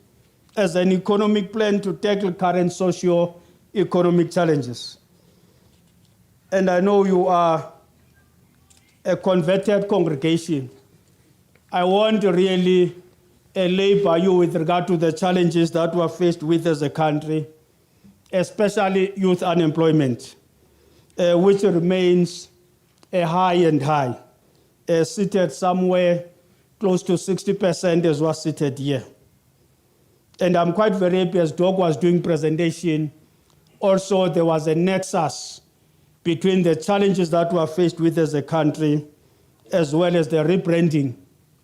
as an economic plan to tackle current socio-economic challenges. And I know you are a converted congregation. I want to really labor you with regard to the challenges that we're faced with as a country, especially youth unemployment, which remains high and high, seated somewhere close to 60% as was seated here. And I'm quite very happy as Doc was doing presentation, also there was a nexus between the challenges that we're faced with as a country, as well as the rebranding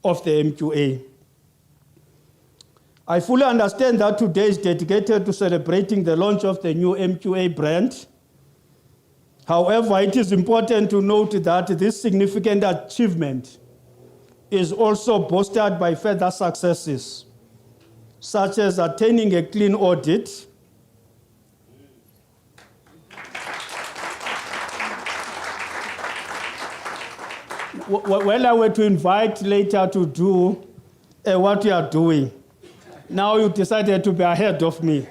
of the MQA. I fully understand that today is dedicated to celebrating the launch of the new MQA brand. However, it is important to note that this significant achievement is also bolstered by further successes, such as attaining a clean audit, well, I were to invite later to do what you are doing. Now you decided to be ahead of me.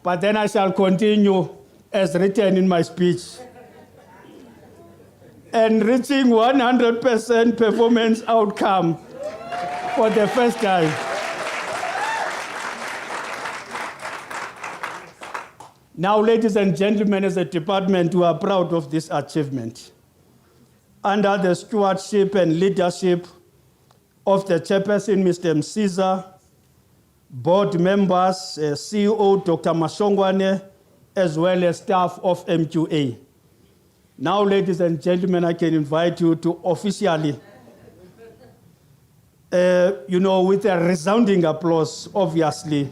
But then I shall continue as written in my speech. And reaching 100% performance outcome for the first time. Now, ladies and gentlemen, as a department, we are proud of this achievement. Under the stewardship and leadership of the chairperson, Mr. Msiza, board members, CEO Dr. Mashongwane, as well as staff of MQA. Now, ladies and gentlemen, I can invite you to officially, with a resounding applause, obviously,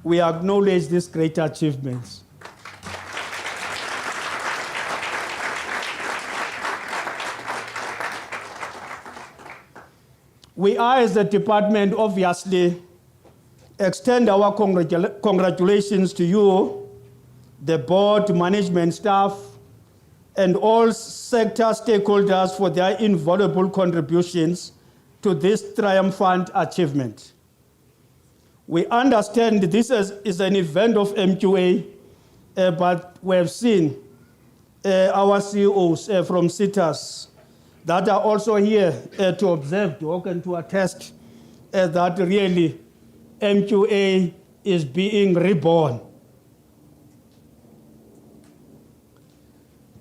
we acknowledge these great achievements. We are, as a department, obviously, extend our congratulations to you, the board, management staff, and all sector stakeholders for their invaluable contributions to this triumphant achievement. We understand this is an event of MQA, but we have seen our CEOs from CITAS that are also here to observe, Doc, and to attest that really MQA is being reborn.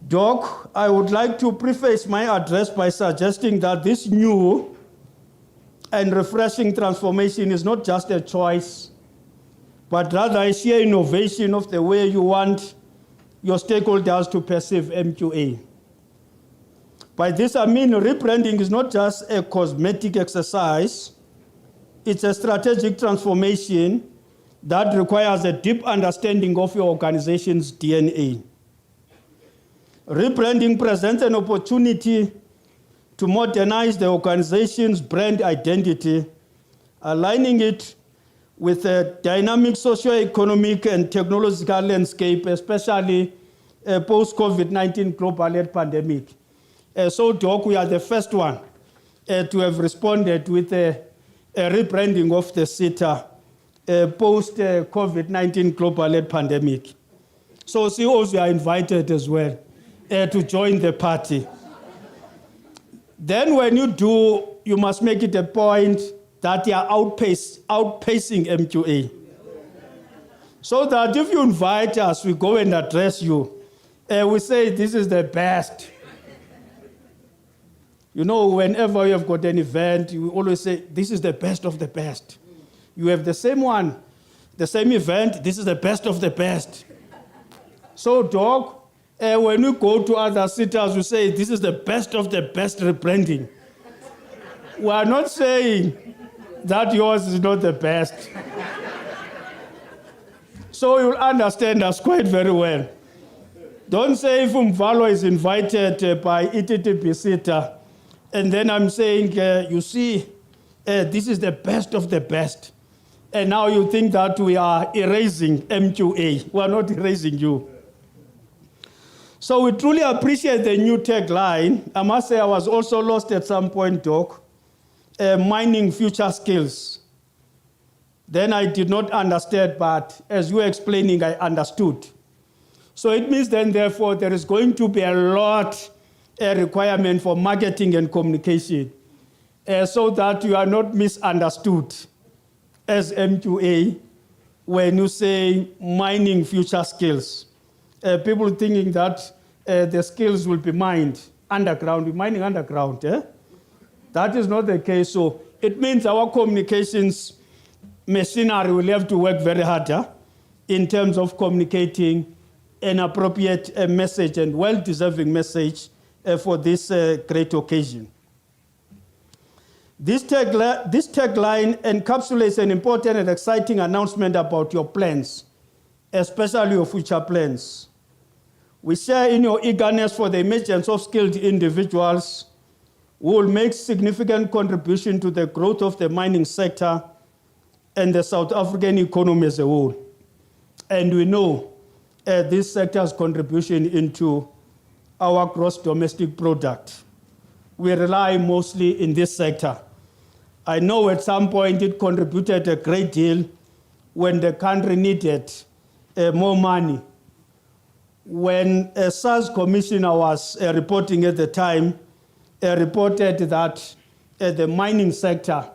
Doc, I would like to preface my address by suggesting that this new and refreshing transformation is not just a choice, but rather a sheer innovation of the way you want your stakeholders to perceive MQA. By this, I mean rebranding is not just a cosmetic exercise, it's a strategic transformation that requires a deep understanding of your organization's DNA. Rebranding presents an opportunity to modernize the organization's brand identity, aligning it with a dynamic socio-economic and technological landscape, especially post-COVID-19 global health pandemic. So, Doc, we are the first one to have responded with a rebranding of the SETA post-COVID-19 global health pandemic. So CEOs are invited as well to join the party. Then when you do, you must make it a point that you are outpacing MQA. So that if you invite us, we go and address you. We say this is the best. You know, whenever you have got an event, you always say, this is the best of the best. You have the same one, the same event, this is the best of the best. So, Doc, when we go to other cities, we say, this is the best of the best rebranding. We are not saying that yours is not the best. So you'll understand us quite very well. Don't say if Umvalo is invited by ETTP SETA, and then I'm saying, you see, this is the best of the best. And now you think that we are erasing MQA. We are not erasing you. So we truly appreciate the new tagline. I must say I was also lost at some point, Doc. Mining future skills. Then I did not understand, but as you were explaining, I understood. So it means then, therefore, there is going to be a lot requirement for marketing and communication so that you are not misunderstood as MQA when you say mining future skills. People thinking that the skills will be mined underground, mining underground. That is not the case. So it means our communications machinery will have to work very hard in terms of communicating an appropriate message and well-deserving message for this great occasion. This tagline encapsulates an important and exciting announcement about your plans, especially your future plans. We share in your eagerness for the emergence of skilled individuals who will make significant contribution to the growth of the mining sector and the South African economy as a whole. And we know this sector's contribution into our gross domestic product. We rely mostly in this sector. I know at some point it contributed a great deal when the country needed more money. When a SARS commissioner was reporting at the time, reported that the mining sector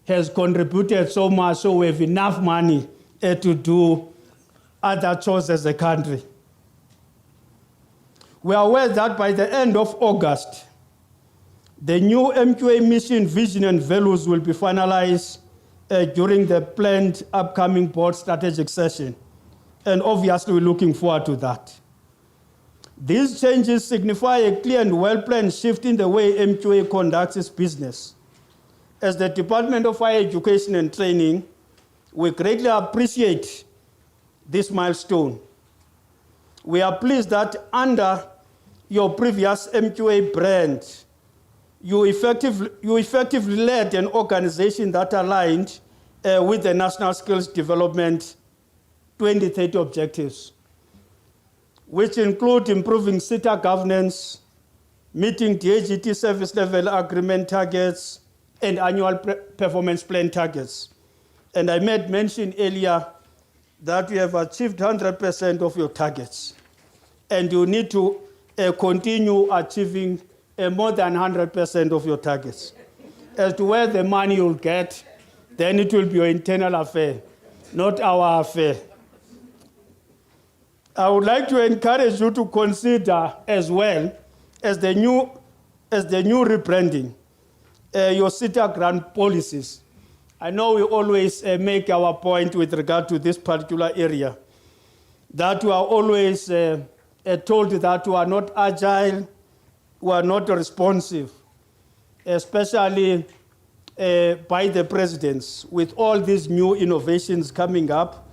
has contributed so much, so we have enough money to do other chores as a country. We are aware that by the end of August, the new MQA mission, vision, and values will be finalized during the planned upcoming board strategic session. And obviously, we're looking forward to that. These changes signify a clear and well-planned shift in the way MQA conducts its business. As the Department of Higher Education and Training, we greatly appreciate this milestone. We are pleased that under your previous MQA brand, you effectively led an organization that aligned with the National Skills Development 2030 objectives, which include improving SETA governance, meeting DHET service level agreement targets, and annual performance plan targets. And I made mention earlier that you have achieved 100% of your targets. And you need to continue achieving more than 100% of your targets. As to where the money you'll get, then it will be your internal affair, not our affair. I would like to encourage you to consider as well as the new rebranding, your SETA grant policies I know we always make our point with regard to this particular area, that we are always told that we are not agile, we are not responsive, especially by the presidents, with all these new innovations coming up,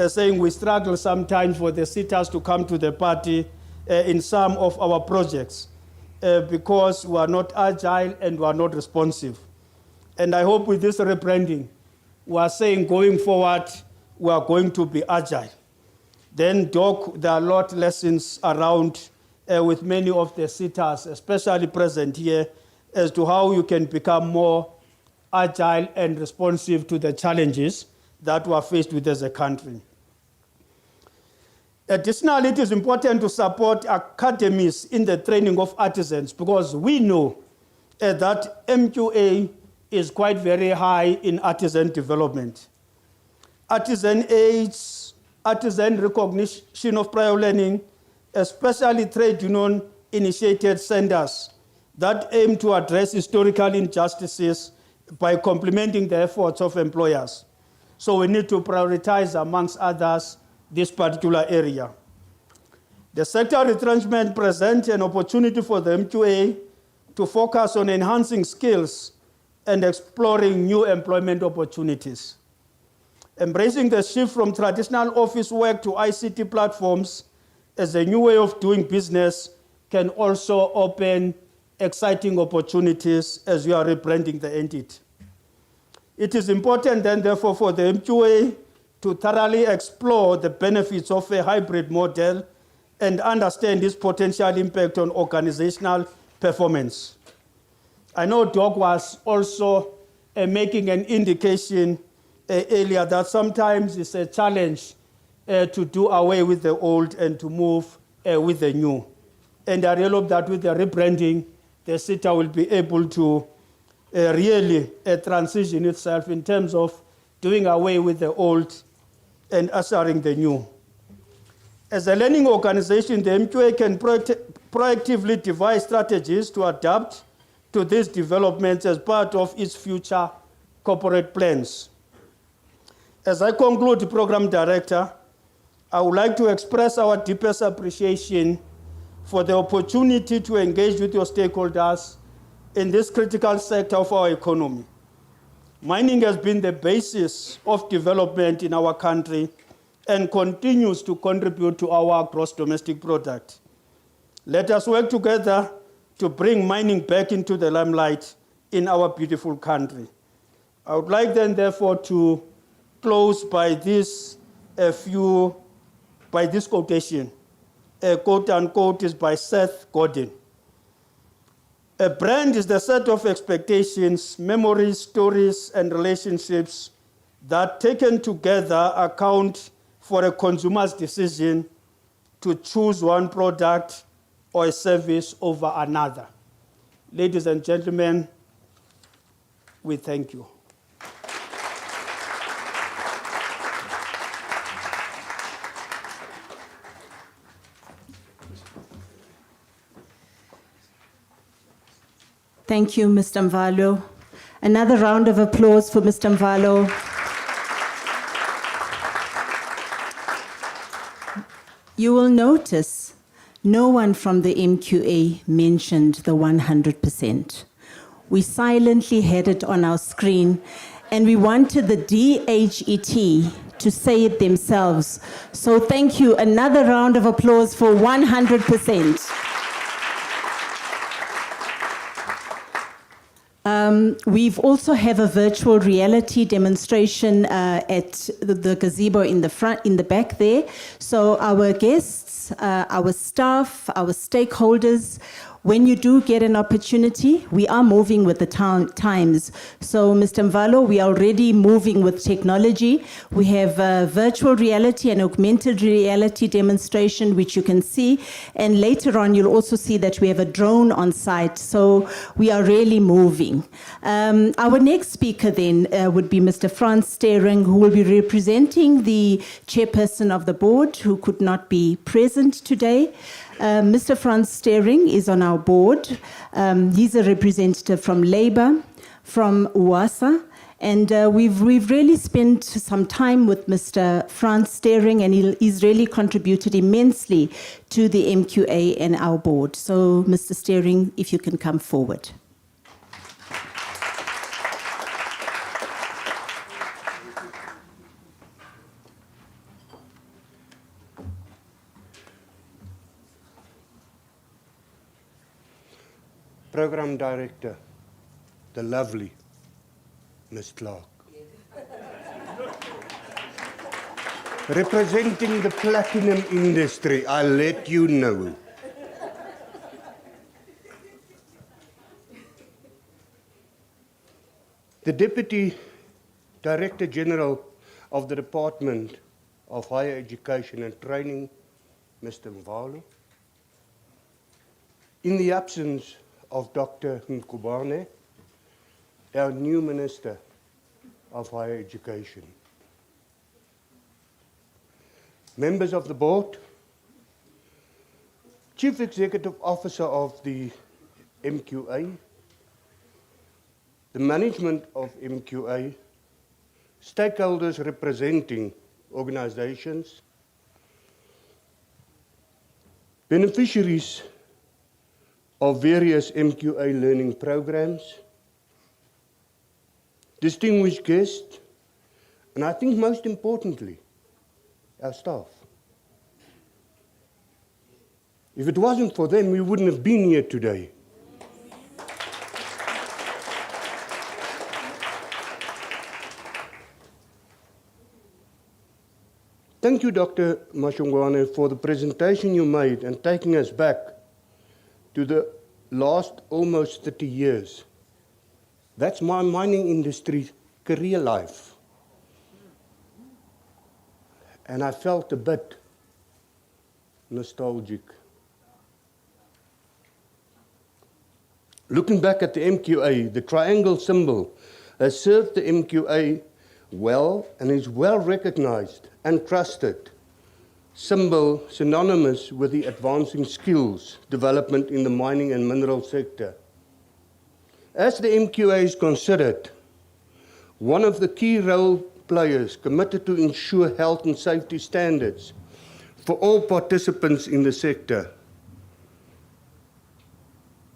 saying we struggle sometimes for the sitters to come to the party in some of our projects because we are not agile and we are not responsive. And I hope with this rebranding, we are saying going forward, we are going to be agile. Then, Doc, there are a lot of lessons around with many of the sitters, especially present here, as to how you can become more agile and responsive to the challenges that we are faced with as a country. Additionally, it is important to support academies in the training of artisans because we know that MQA is quite very high in artisan development. Artisan aids, artisan recognition of prior learning, especially trade union-initiated centers that aim to address historical injustices by complementing the efforts of employers. So we need to prioritize, amongst others, this particular area. The sector retrenchment presents an opportunity for the MQA to focus on enhancing skills and exploring new employment opportunities. Embracing the shift from traditional office work to ICT platforms as a new way of doing business can also open exciting opportunities as we are rebranding the entity. It is important then, therefore, for the MQA to thoroughly explore the benefits of a hybrid model and understand its potential impact on organizational performance. I know Doc was also making an indication earlier that sometimes it's a challenge to do away with the old and to move with the new. And I really hope that with the rebranding, the SETA will be able to really transition itself in terms of doing away with the old and ushering the new. As a learning organization, the MQA can proactively devise strategies to adapt to these developments as part of its future corporate plans. As I conclude, Program Director, I would like to express our deepest appreciation for the opportunity to engage with your stakeholders in this critical sector of our economy. Mining has been the basis of development in our country and continues to contribute to our gross domestic product. Let us work together to bring mining back into the limelight in our beautiful country. I would like then, therefore, to close by this quotation. Quote unquote is by Seth Godin. A brand is the set of expectations, memories, stories, and relationships that, taken together, account for a consumer's decision to choose one product or a service over another. Ladies and gentlemen, we thank you. Thank you, Mr. Mvalo. Another round of applause for Mr. Mvalo. You will notice no one from the MQA mentioned the 100%. We silently had it on our screen, and we wanted the DHET to say it themselves. So thank you. Another round of applause for 100%. We've also have a virtual reality demonstration at the gazebo in the front, in the back there. So our guests, our staff, our stakeholders, when you do get an opportunity, we are moving with the times. So, Mr. Mvalo, we are already moving with technology. We have virtual reality and augmented reality demonstration, which you can see. And later on, you'll also see that we have a drone on site. So we are really moving. Our next speaker then would be Mr. Frans Stering, who will be representing the chairperson of the board, who could not be present today. Mr. Frans Stering is on our board. He's a representative from Labour, from UASA, And we've really spent some time with Mr. Franz Stering, and he's really contributed immensely to the MQA and our board. So, Mr. Stering, if you can come forward. Program Director, the lovely Ms. Clark. Representing the platinum industry, I'll let you know. The Deputy Director General of the Department of Higher Education and Training, Mr. Mvalo. In the absence of Dr. Mkhubane, our new Minister of Higher Education. Members of the board, Chief Executive Officer of the MQA, the management of MQA, stakeholders representing organizations, beneficiaries of various MQA learning programs, distinguished guests, and I think most importantly, our staff. If it wasn't for them, we wouldn't have been here today. Thank you, Dr. Mashongwane, for the presentation you made and taking us back to the last almost 30 years. That's my mining industry career life. And I felt a bit nostalgic. Looking back at the MQA, the triangle symbol has served the MQA well and is well recognized and trusted symbol synonymous with the advancing skills development in the mining and mineral sector. As the MQA is considered one of the key role players committed to ensure health and safety standards for all participants in the sector,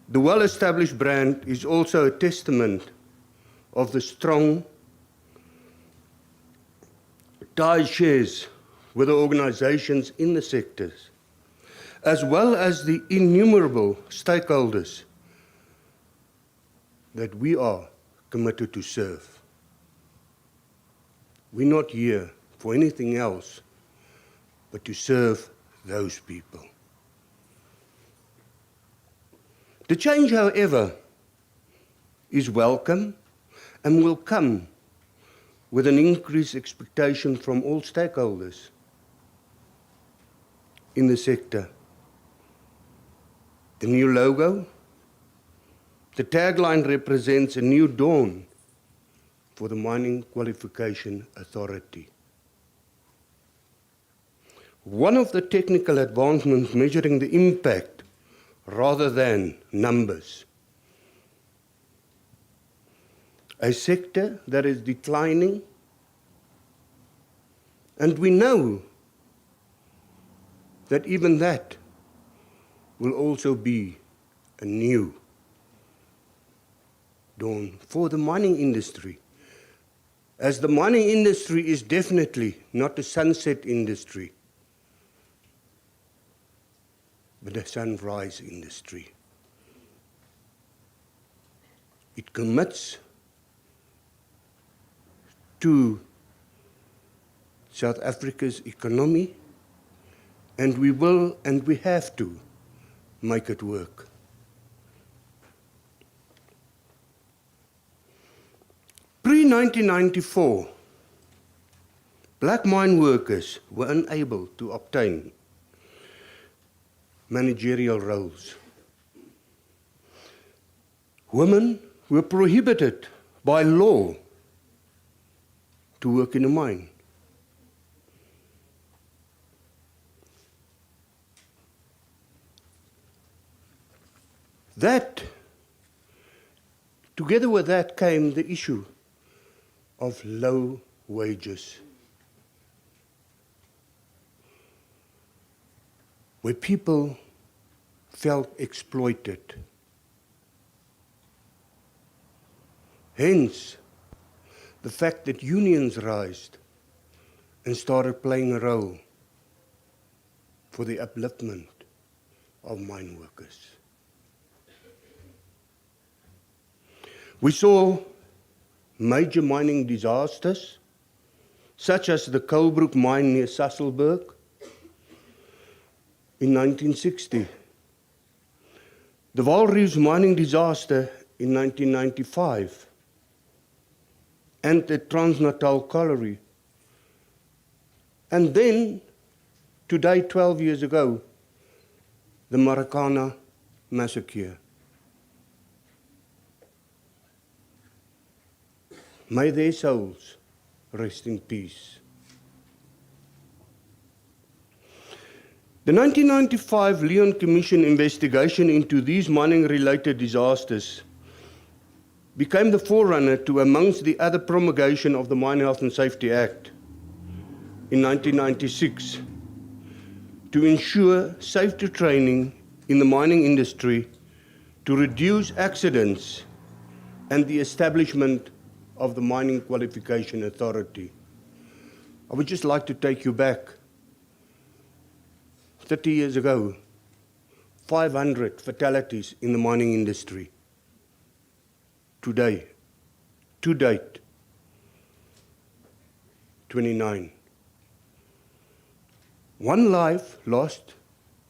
the well-established brand is also a testament of the strong ties shares with the organizations in the sectors, as well as the innumerable stakeholders that we are committed to serve. We're not here for anything else but to serve those people. The change, however, is welcome and will come with an increased expectation from all stakeholders in the sector. The new logo, the tagline represents a new dawn for the Mining Qualification Authority. One of the technical advancements measuring the impact rather than numbers. A sector that is declining, and we know that even that will also be a new dawn for the mining industry, as the mining industry is definitely not a sunset industry, but a sunrise industry. It commits to South Africa's economy, and we will and we have to make it work. Pre-1994, black mine workers were unable to obtain managerial roles. Women were prohibited by law to work in a mine. That, together with that came the issue of low wages, where people felt exploited. Hence, the fact that unions rised and started playing a role for the upliftment of mine workers. We saw major mining disasters, such as the Koolbroek mine near Sasolburg in 1960, the Walreefs mining disaster in 1995, and the Transnatal Colliery. And then, today, 12 years ago, the Marikana massacre. May their souls rest in peace. The 1995 Leon Commission investigation into these mining-related disasters became the forerunner to, amongst the other, promulgation of the Mine Health and Safety Act in 1996 to ensure safety training in the mining industry, to reduce accidents, and the establishment of the Mining Qualification Authority. I would just like to take you back 30 years ago, 500 fatalities in the mining industry. Today, to date, 29. One life lost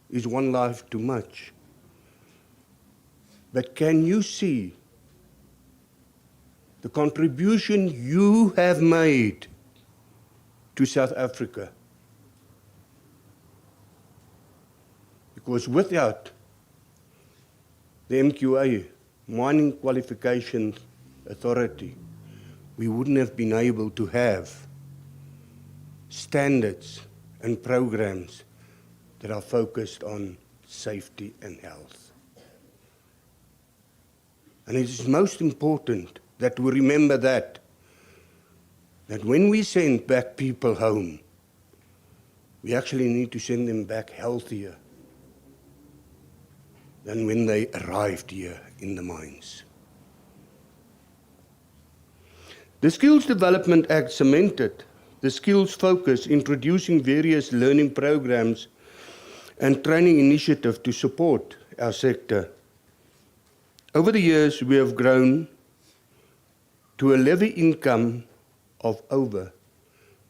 is one life too much. But can you see the contribution you have made to South Africa? Because without the MQA, Mining Qualification Authority, we wouldn't have been able to have standards and programs that are focused on safety and health. And it is most important that we remember that when we send back people home, we actually need to send them back healthier than when they arrived here in the mines. The Skills Development Act cemented the skills focus, introducing various learning programs and training initiatives to support our sector. Over the years, we have grown to a levy income of over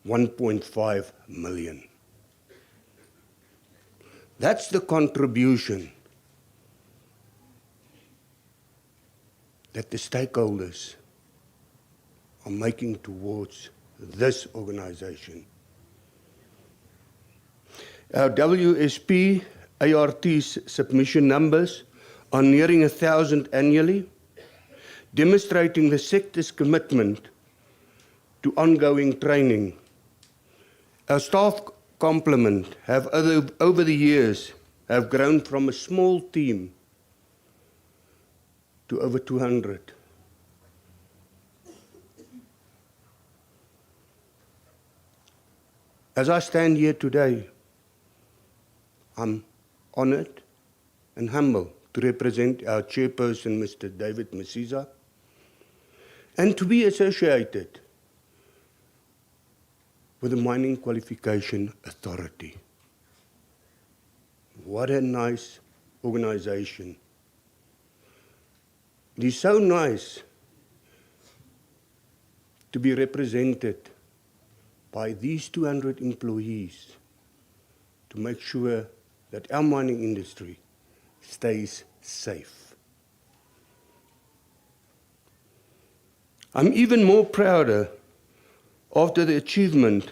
1.5 million. That's the contribution that the stakeholders are making towards this organization. Our WSP ART's submission numbers are nearing 1,000 annually, demonstrating the sector's commitment to ongoing training. Our staff complement have over the years have grown from a small team to over 200. As I stand here today, I'm honored and humble to represent our chairperson, Mr. David Masiza, and to be associated with the Mining Qualification Authority. What a nice organization. It is so nice to be represented by these 200 employees to make sure that our mining industry stays safe. I'm even more prouder after the achievement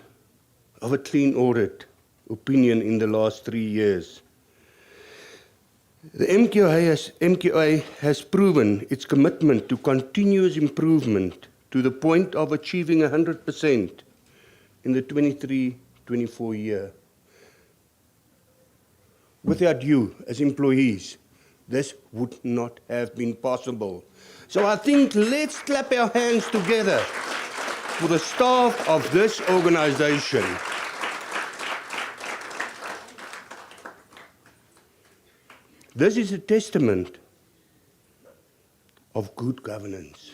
of a clean audit opinion in the last 3 years. The MQA has proven its commitment to continuous improvement to the point of achieving 100% in the 23-24 year. Without you as employees, this would not have been possible. So I think let's clap our hands together for the staff of this organization. This is a testament of good governance,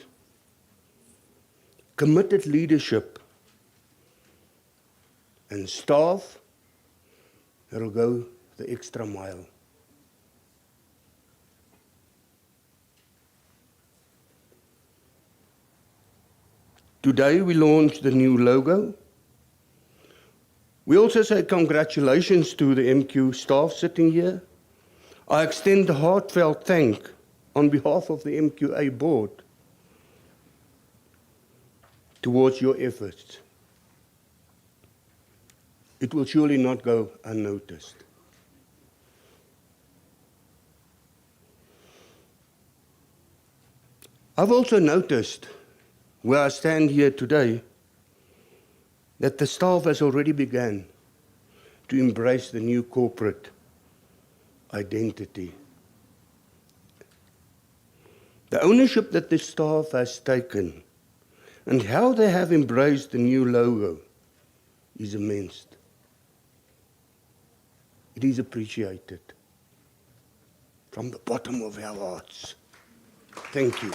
committed leadership, and staff that will go the extra mile. Today we launched the new logo. We also say congratulations to the MQ staff sitting here. I extend a heartfelt thank on behalf of the MQA board towards your efforts. It will surely not go unnoticed. I've also noticed, where I stand here today, that the staff has already begun to embrace the new corporate identity. The ownership that the staff has taken and how they have embraced the new logo is immense. It is appreciated from the bottom of our hearts. Thank you.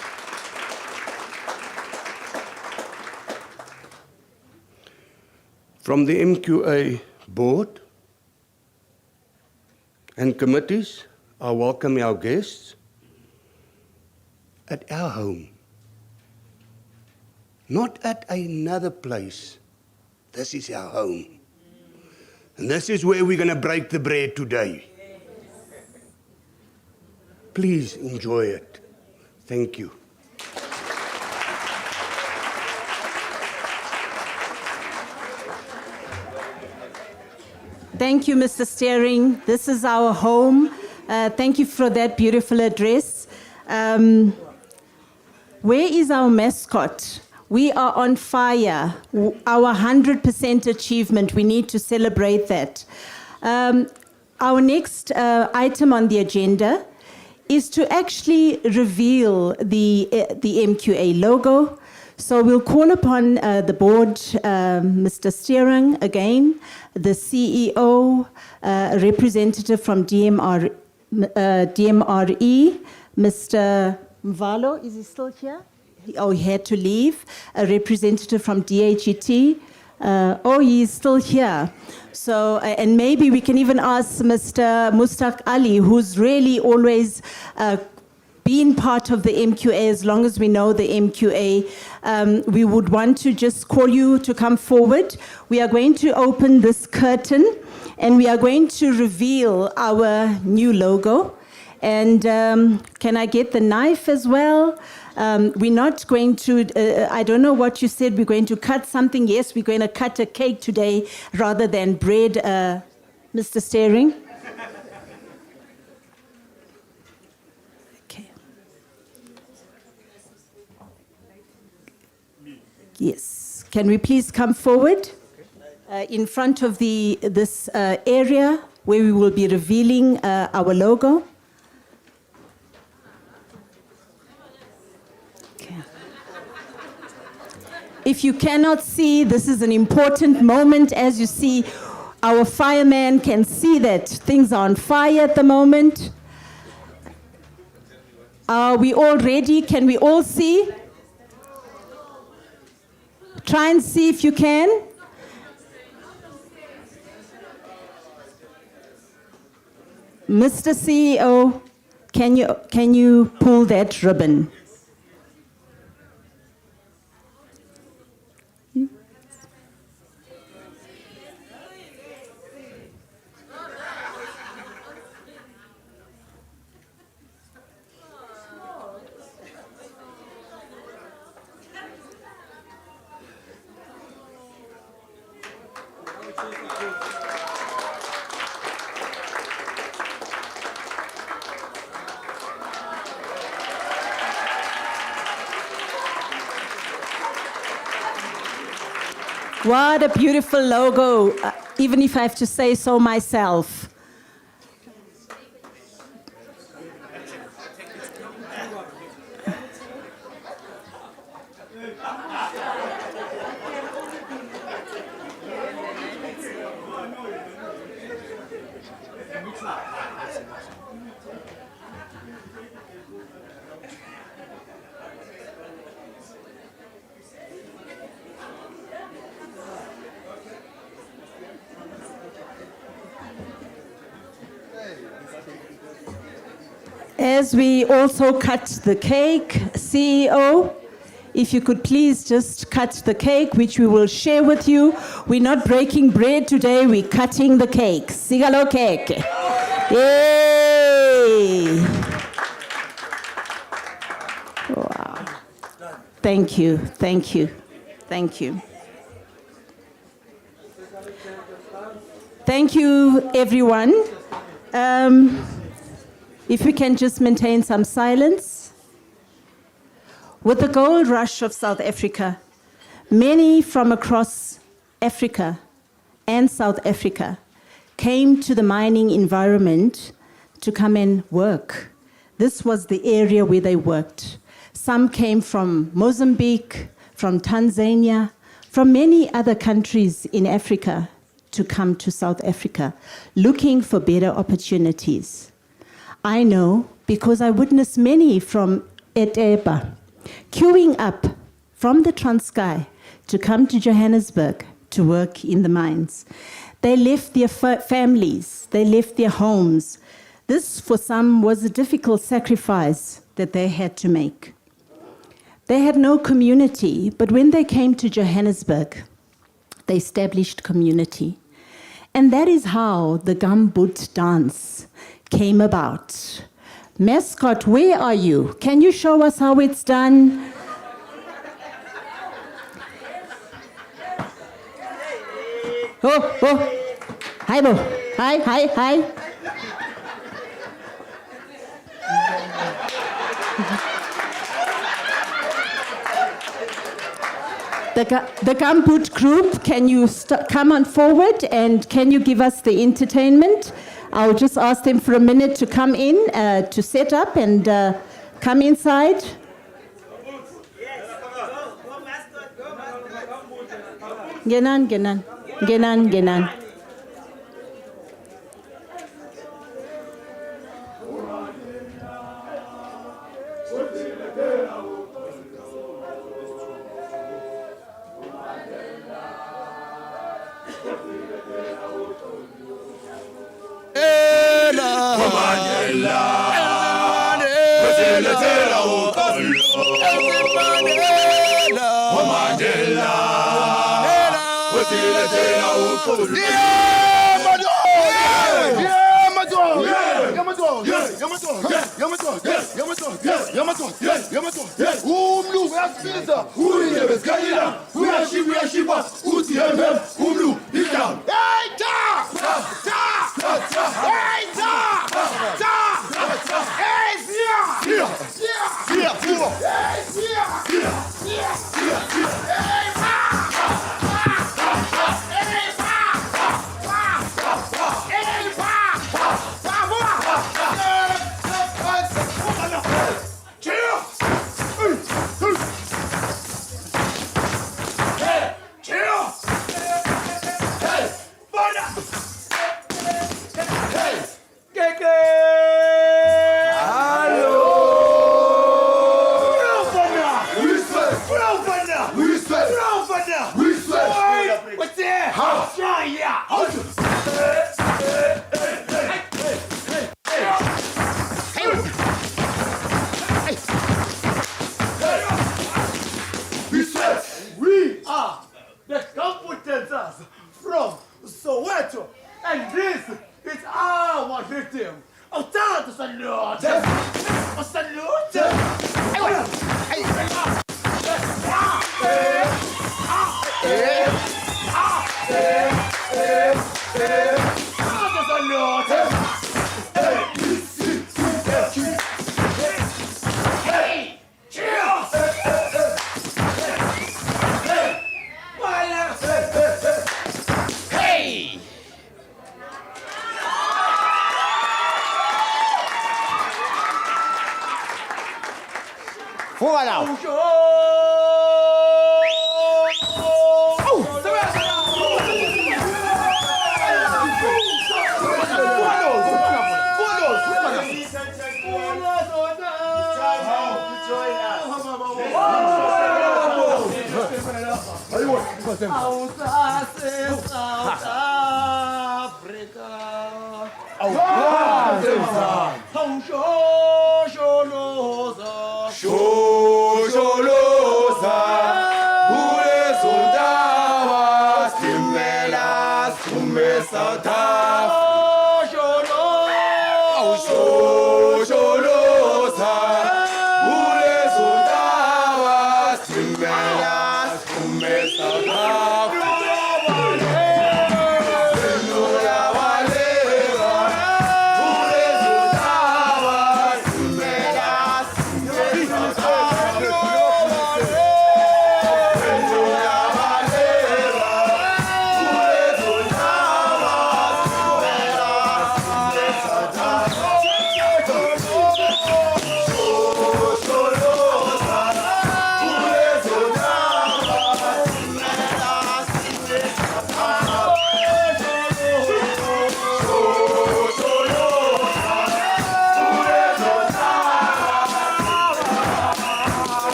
From the MQA board and committees, I welcome our guests at our home, not at another place. This is our home. And this is where we're going to break the bread today. Please enjoy it. Thank you. Thank you, Mr. Steering. This is our home. Thank you for that beautiful address. Where is our mascot? We are on fire. Our 100% achievement, we need to celebrate that. Our next item on the agenda is to actually reveal the MQA logo. So we'll call upon the board, Mr. Steering again, the CEO, a representative from DMRE, Mr. Mvalo, is he still here? Oh, he had to leave. A representative from DHET. Oh, he's still here. So, and maybe we can even ask Mr. Mustaq Ali, who's really always been part of the MQA as long as we know the MQA. We would want to just call you to come forward. We are going to open this curtain and we are going to reveal our new logo. And can I get the knife as well? We're not going to, I don't know what you said, we're going to cut something. Yes, we're going to cut a cake today rather than bread, Mr. Steering. Okay. Yes, can we please come forward in front of this area where we will be revealing our logo. If you cannot see, this is an important moment. As you see, our fireman can see that things are on fire at the moment. Are we all ready? Can we all see? Try and see if you can. Mr. CEO, can you pull that ribbon? What a beautiful logo, even if I have to say so myself. As we also cut the cake, CEO, if you could please just cut the cake, which we will share with you. We're not breaking bread today, we're cutting the cake. Sigalo cake. Yay! Wow. Thank you, thank you, thank you. Thank you, everyone. If we can just maintain some silence. With the gold rush of South Africa, many from across Africa and South Africa came to the mining environment to come and work. This was the area where they worked. Some came from Mozambique, from Tanzania, from many other countries in Africa to come to South Africa, looking for better opportunities. I know because I witnessed many from Eteba queuing up from the Transkei to come to Johannesburg to work in the mines. They left their families, they left their homes. This, for some, was a difficult sacrifice that they had to make. They had no community, but when they came to Johannesburg, they established community. And that is how the gumboot dance came about. Mascot, where are you? Can you show us how it's done? Oh, hi, Bo. Hi. The gumboot group, can you come on forward and can you give us the entertainment? I'll just ask them for a minute to come in, to set up and come inside. Genan. We are the gumboot dancers from Soweto, and this is our victim. Salute! Voilà. South Africa. Shosholoza, Urezondawa, Stimela, Stume South Shosholoza, Urezondawa, Stimela, Stume South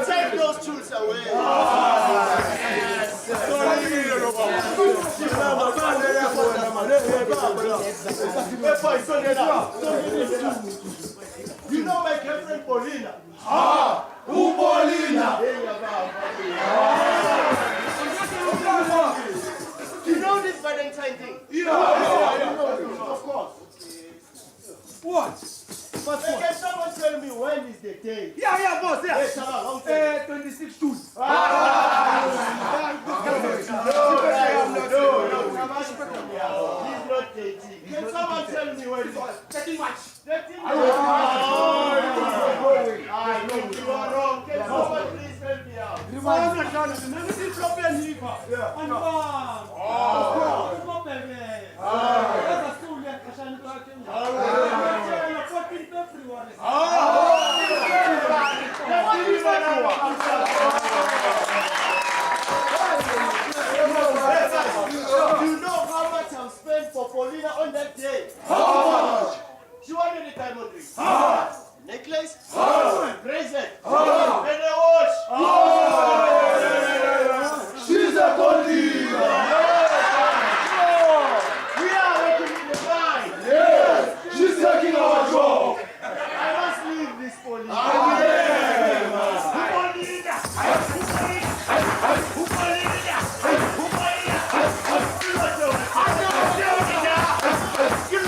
Take those tools away. You know my girlfriend Paulina. Who Paulina? You know this Valentine thing? Of course. What? Hey, can someone tell me when is the day? Yeah, boss, Hey, Shabba, long time. 26 June. No, he's not dating. Can someone tell me when is it? 30 March. 13 I know you are wrong. Can someone please help me out? You know how much I've spent for Paulina on that day? How much? She wanted a diamond ring. Necklace? Bracelet? And a watch? She's a Paulina. We are working in the line. Yes, she's taking our job. I must leave this Paulina. Give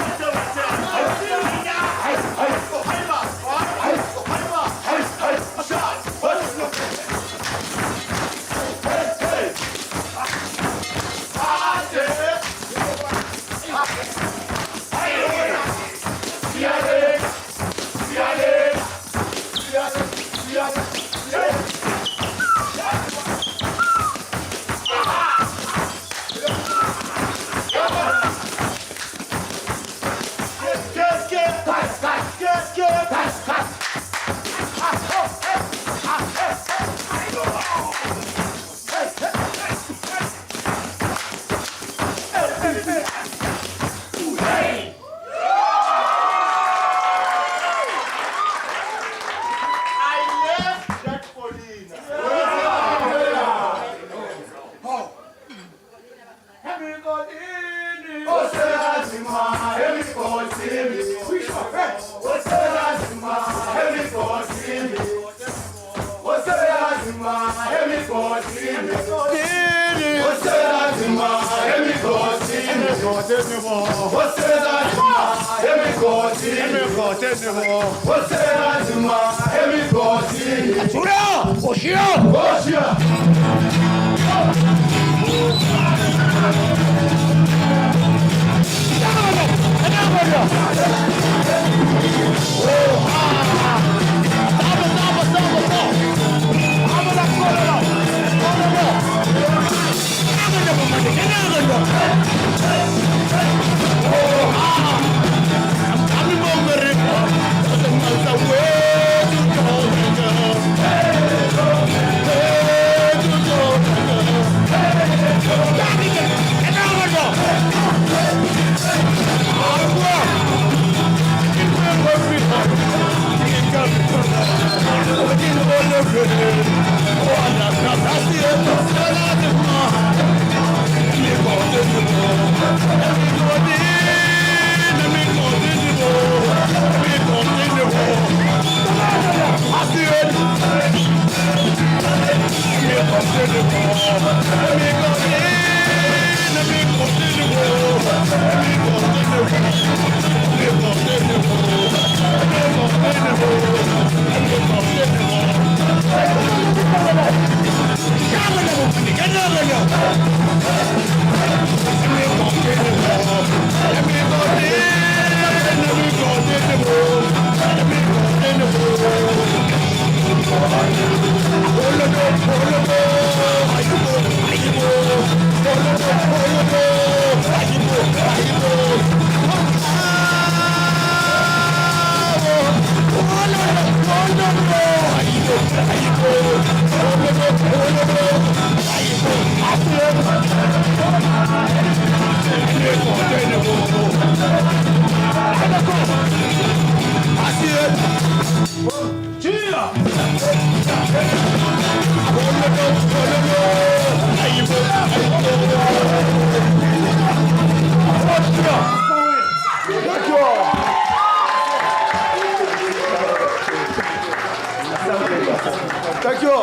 Thank you.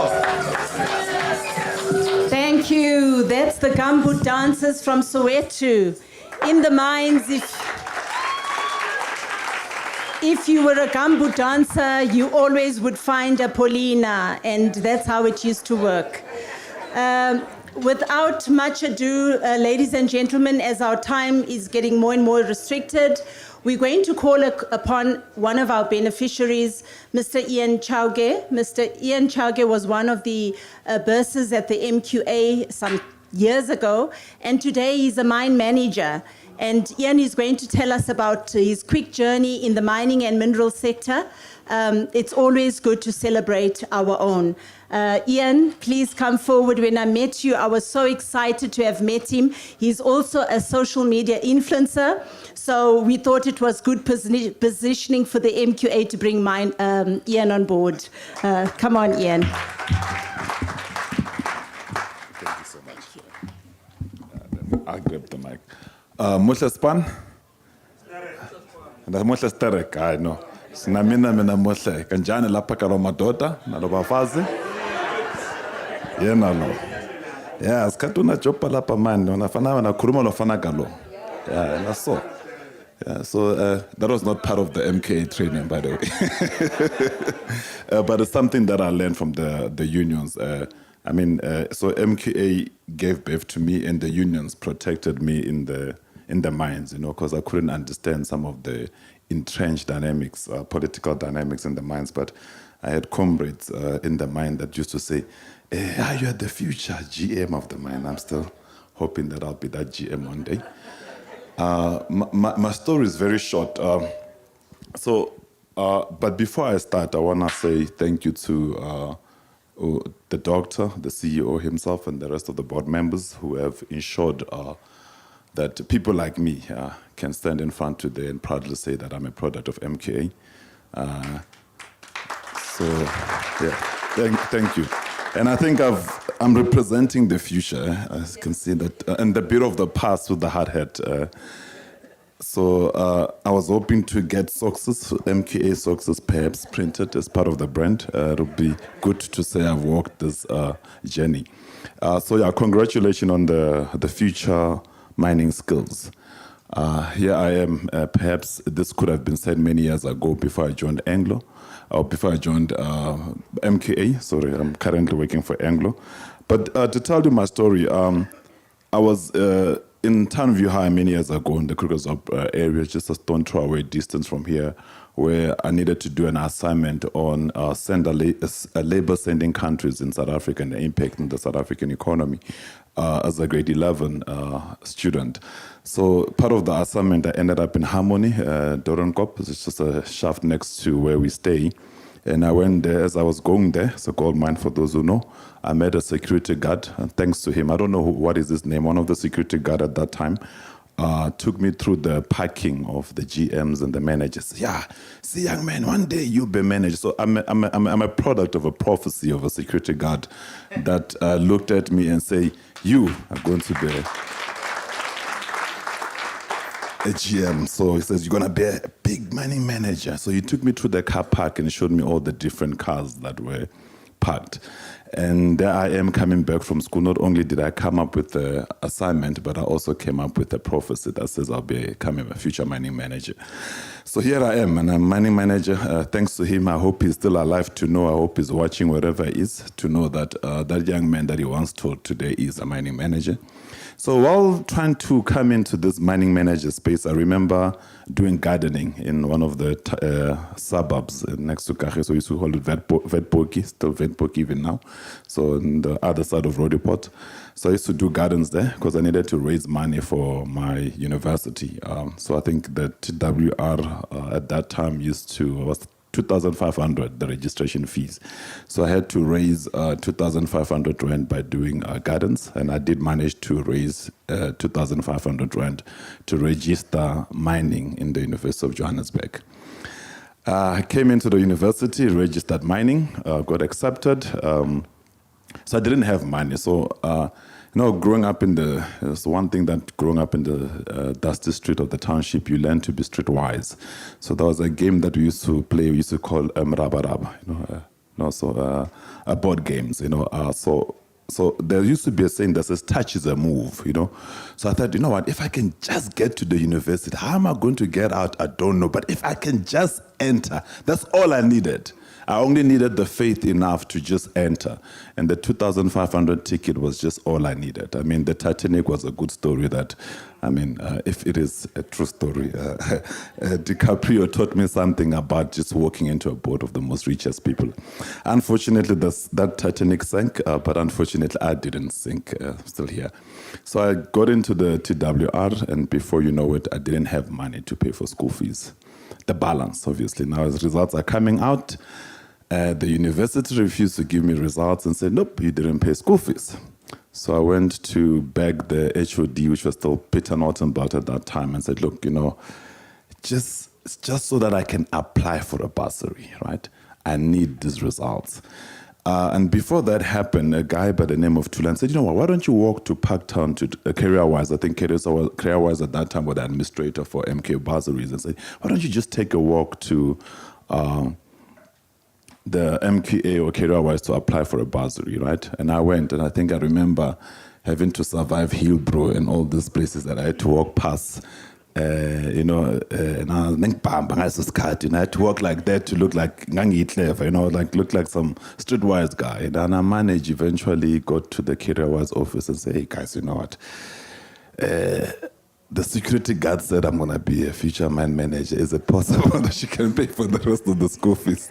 Thank you. That's the Gumboot dancers from Soweto. In the mines, if you were a Gumboot dancer, you always would find a Paulina, and that's how it used to work. Without much ado, ladies and gentlemen, as our time is getting more and more restricted, we're going to call upon one of our beneficiaries, Mr. Ian Chauge. Mr. Ian Chauge was one of the bursars at the MQA some years ago, and today he's a mine manager. And Ian is going to tell us about his quick journey in the mining and mineral sector. It's always good to celebrate our own. Ian, please come forward. When I met you, I was so excited to have met him. He's also a social media influencer. So we thought it was good positioning for the MQA to bring Ian on board. Come on, Ian. Thank you so much. I'll grab the mic. Muhle Span? Muhle Sterek, I know. Sinamina mina muhle. Kanjani lapha kalo madoda, nalo bafazi? Yena lo. Yeah, sikhathi unajopa lapha mani, unafana nakhuluma lofana kalo. Yeah, that's so. Yeah, so that was not part of the MKA training, by the way. But it's something that I learned from the unions. So MKA gave birth to me, and the unions protected me in the mines, because I couldn't understand some of the entrenched dynamics, political dynamics in the mines. But I had comrades in the mine that used to say, you are the future GM of the mine. I'm still hoping that I'll be that GM one day. My story is very short. But before I start, I want to say thank you to the doctor, the CEO himself, and the rest of the board members who have ensured that people like me can stand in front today and proudly say that I'm a product of MKA. Thank you. And I think I'm representing the future, as you can see that, and the bit of the past with the hard hat. I was hoping to get success, MKA success perhaps printed as part of the brand. It'll be good to say I've walked this journey. Congratulations on the future mining skills. Here I am. Perhaps this could have been said many years ago before I joined Anglo, or before I joined MKA. Sorry, I'm currently working for Anglo. But to tell you my story, I was in Townview High many years ago in the Krugersdorp area, just a stone throw away distance from here, where I needed to do an assignment on labor sending countries in South Africa and the impact on the South African economy as a grade 11 student. So part of the assignment, I ended up in Harmony, Doornkop. It's just a shaft next to where we stay. And I went there. As I was going there, it's a gold mine for those who know, I met a security guard, and thanks to him, I don't know what is his name, one of the security guard at that time, took me through the packing of the GMs and the managers. Yeah, see, young man, one day you'll be manager. So I'm a product of a prophecy of a security guard that looked at me and say, you are going to be a GM. So he says, you're going to be a big mining manager. So he took me through the car park and showed me all the different cars that were parked. And there I am coming back from school. Not only did I come up with the assignment, but I also came up with a prophecy that says I'll be becoming a future mining manager. So here I am, and I'm a mining manager. Thanks to him, I hope he's still alive to know. I hope he's watching wherever he is to know that that young man that he once told today is a mining manager. So while trying to come into this mining manager space, I remember doing gardening in one of the suburbs next to Kagiso. We used to call it Witpoortjie, still Witpoortjie even now. So on the other side of Roodepoort. So I used to do gardens there because I needed to raise money for my university. So I think the TWR at that time was 2,500, the registration fees. So I had to raise 2,500 rand by doing gardens, and I did manage to raise 2,500 rand to register mining in the University of Johannesburg. I came into the university, registered mining, got accepted. So I didn't have money. So, growing up it's one thing that growing up in the dusty street of the township, you learn to be streetwise. So there was a game that we used to play, we used to call Raba Raba, board games, So there used to be a saying that says, touch is a move, So I thought, you know what, if I can just get to the university, how am I going to get out? I don't know. But if I can just enter, that's all I needed. I only needed the faith enough to just enter. And the 2,500 ticket was just all I needed. I mean, the Titanic was a good story that, if it is a true story, DiCaprio taught me something about just walking into a boat of the most richest people. Unfortunately, that Titanic sank, but unfortunately, I didn't sink, still here. So I got into the TWR, and before you know it, I didn't have money to pay for school fees. The balance, obviously. Now, as results are coming out, the university refused to give me results and said, nope, you didn't pay school fees. So I went to beg the HOD, which was still Peter Nortonbelt at that time, and said, look, just so that I can apply for a bursary, right? I need these results. And before that happened, a guy by the name of Tulan said, why don't you walk to Parktown to CareerWise? I think CareerWise at that time was the administrator for MK bursaries, and said, why don't you just take a walk to the MKA or CareerWise to apply for a bursary, right? And I went, and I think I remember having to survive Hillbrow and all these places that I had to walk past. And I had to walk like that to look like Ngangi clever, look like some streetwise guy. And I managed, eventually got to the CareerWise office and say, hey guys, you know what? The security guard said I'm going to be a future mine manager. Is it possible that she can pay for the rest of the school fees?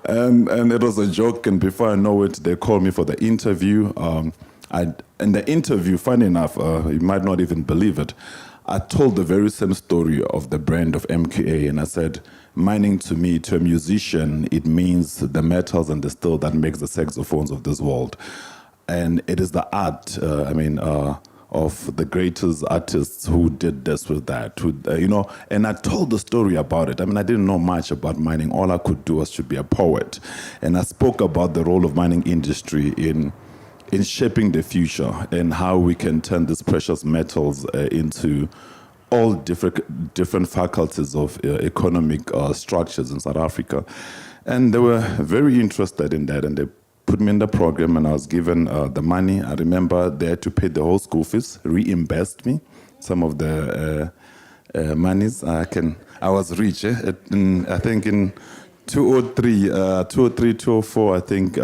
And it was a joke, and before I know it, they called me for the interview. In the interview, funny enough, you might not even believe it, I told the very same story of the brand of MKA, and I said, mining to me, to a musician, it means the metals and the steel that makes the saxophones of this world. And it is the art, of the greatest artists who did this with that, and I told the story about it. I didn't know much about mining. All I could do was to be a poet. And I spoke about the role of mining industry in shaping the future and how we can turn these precious metals into all different faculties of economic structures in South Africa. And they were very interested in that, and they put me in the program, and I was given the money. I remember they had to pay the whole school fees, reimbursed me some of the monies. I was rich. I think in 2004, I think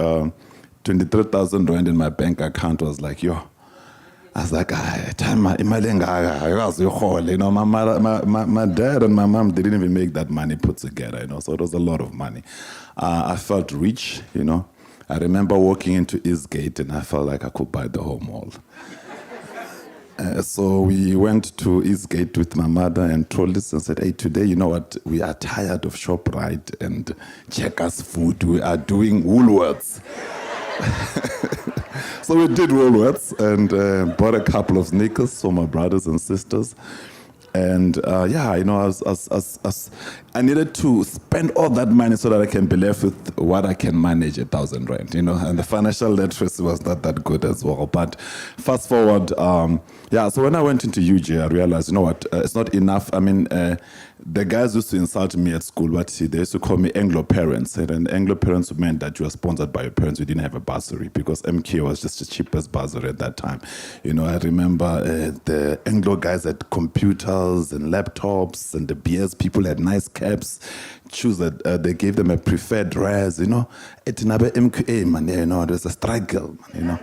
23,000 rand in my bank account was like, yo. I was like, my dad and my mom didn't even make that money put together, so it was a lot of money. I felt rich, I remember walking into Eastgate and I felt like I could buy the whole mall. So we went to Eastgate with my mother and told us and said, hey, today, you know what, we are tired of ShopRite and Checkers food. We are doing Woolworths. So we did Woolworths and bought a couple of sneakers for my brothers and sisters. And I needed to spend all that money so that I can be left with what I can manage, 1,000 rand, and the financial literacy was not that good as well. But fast forward, so when I went into UJ, I realized, it's not enough. I mean, the guys used to insult me at school, but they used to call me Anglo parents. And Anglo parents meant that you were sponsored by your parents. You didn't have a bursary because MK was just the cheapest bursary at that time. I remember the Anglo guys had computers and laptops, and the BS people had nice caps. Shoes that they gave them a preferred res, It's another MQA, man, there's a struggle, man,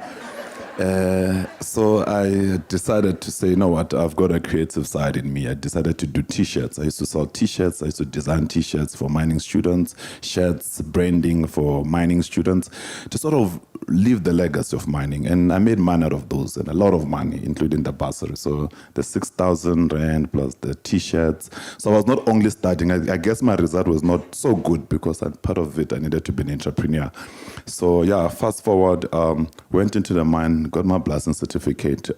So I decided to say, you know what, I've got a creative side in me. I decided to do T-shirts. I used to sell T-shirts. I used to design T-shirts for mining students, shirts, branding for mining students, to sort of leave the legacy of mining. And I made money out of those, and a lot of money, including the bursary. So the 6,000 rand plus the T-shirts. So I was not only studying. I guess my result was not so good because part of it I needed to be an entrepreneur. So fast forward, went into the mine, got my blasting certificate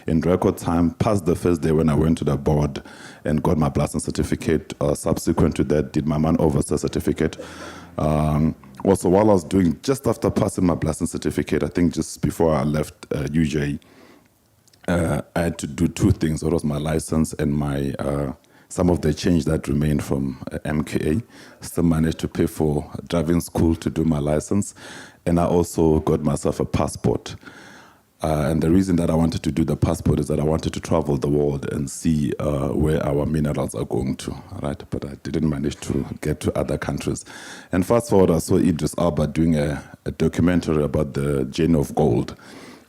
in record time, passed the first day when I went to the board and got my blasting certificate. Subsequent to that, did my man officer certificate. Also, while I was doing, just after passing my blasting certificate, I think just before I left UJ, I had to do two things. That was my license and my some of the change that remained from MKA. Still managed to pay for driving school to do my license. And I also got myself a passport. And the reason that I wanted to do the passport is that I wanted to travel the world and see where our minerals are going to, right? But I didn't manage to get to other countries. And fast forward, I saw Idris Elba doing a documentary about the journey of gold.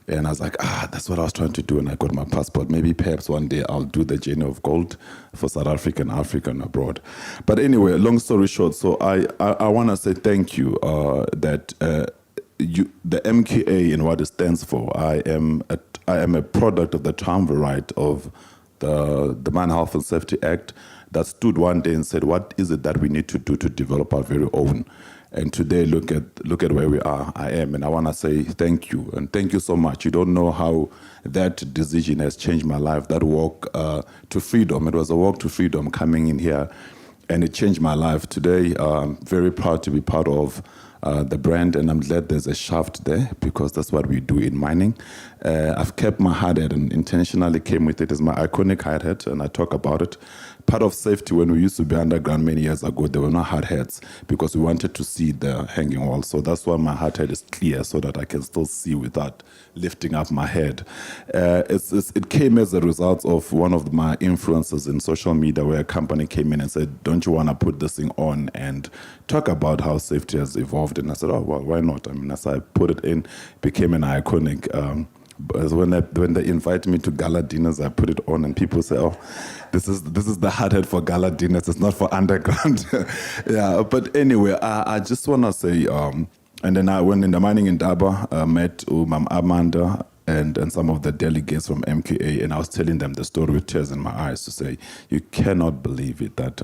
And I was like, that's what I was trying to do, and I got my passport. Maybe perhaps one day I'll do the journey of gold for South Africa and Africa and abroad. But anyway, long story short, so I want to say thank you that the MKA and what it stands for. I am a product of the triumvirate of the Mine Health and Safety Act that stood one day and said, what is it that we need to do to develop our very own? And today, look at where we are. I am, and I want to say thank you, and thank you so much. You don't know how that decision has changed my life. That walk to freedom. It was a walk to freedom coming in here, and it changed my life. Today, I'm very proud to be part of the brand, and I'm glad there's a shaft there because that's what we do in mining. I've kept my hard hat and intentionally came with it as my iconic hard hat, and I talk about it. Part of safety, when we used to be underground many years ago, there were no hard hats because we wanted to see the hanging wall. So that's why my hard hat is clear so that I can still see without lifting up my head. It came as a result of one of my influences in social media where a company came in and said, don't you want to put this thing on and talk about how safety has evolved? And I said, oh, well, why not? I mean, as I put it in, it became an iconic. When they invite me to gala dinners, I put it on and people say, oh, this is the hard hat for gala dinners. It's not for underground. Yeah, but anyway, I just want to say, and then I went in the mining in Daba, met Ma'am Amanda and some of the delegates from MKA, and I was telling them the story with tears in my eyes to say, you cannot believe it that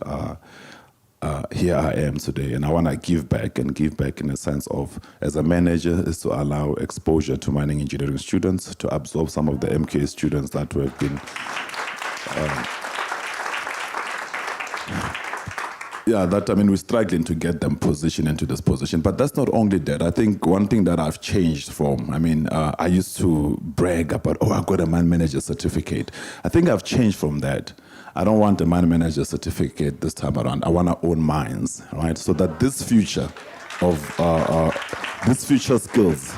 here I am today, and I want to give back in a sense of, as a manager, is to allow exposure to mining engineering students, to absorb some of the MKA students that have been, we're struggling to get them positioned into this position. But that's not only that. I think one thing that I've changed from, I used to brag about, I got a mine manager certificate. I think I've changed from that. I don't want a mine manager certificate this time around. I want to own mines, right? So that this future of these future skills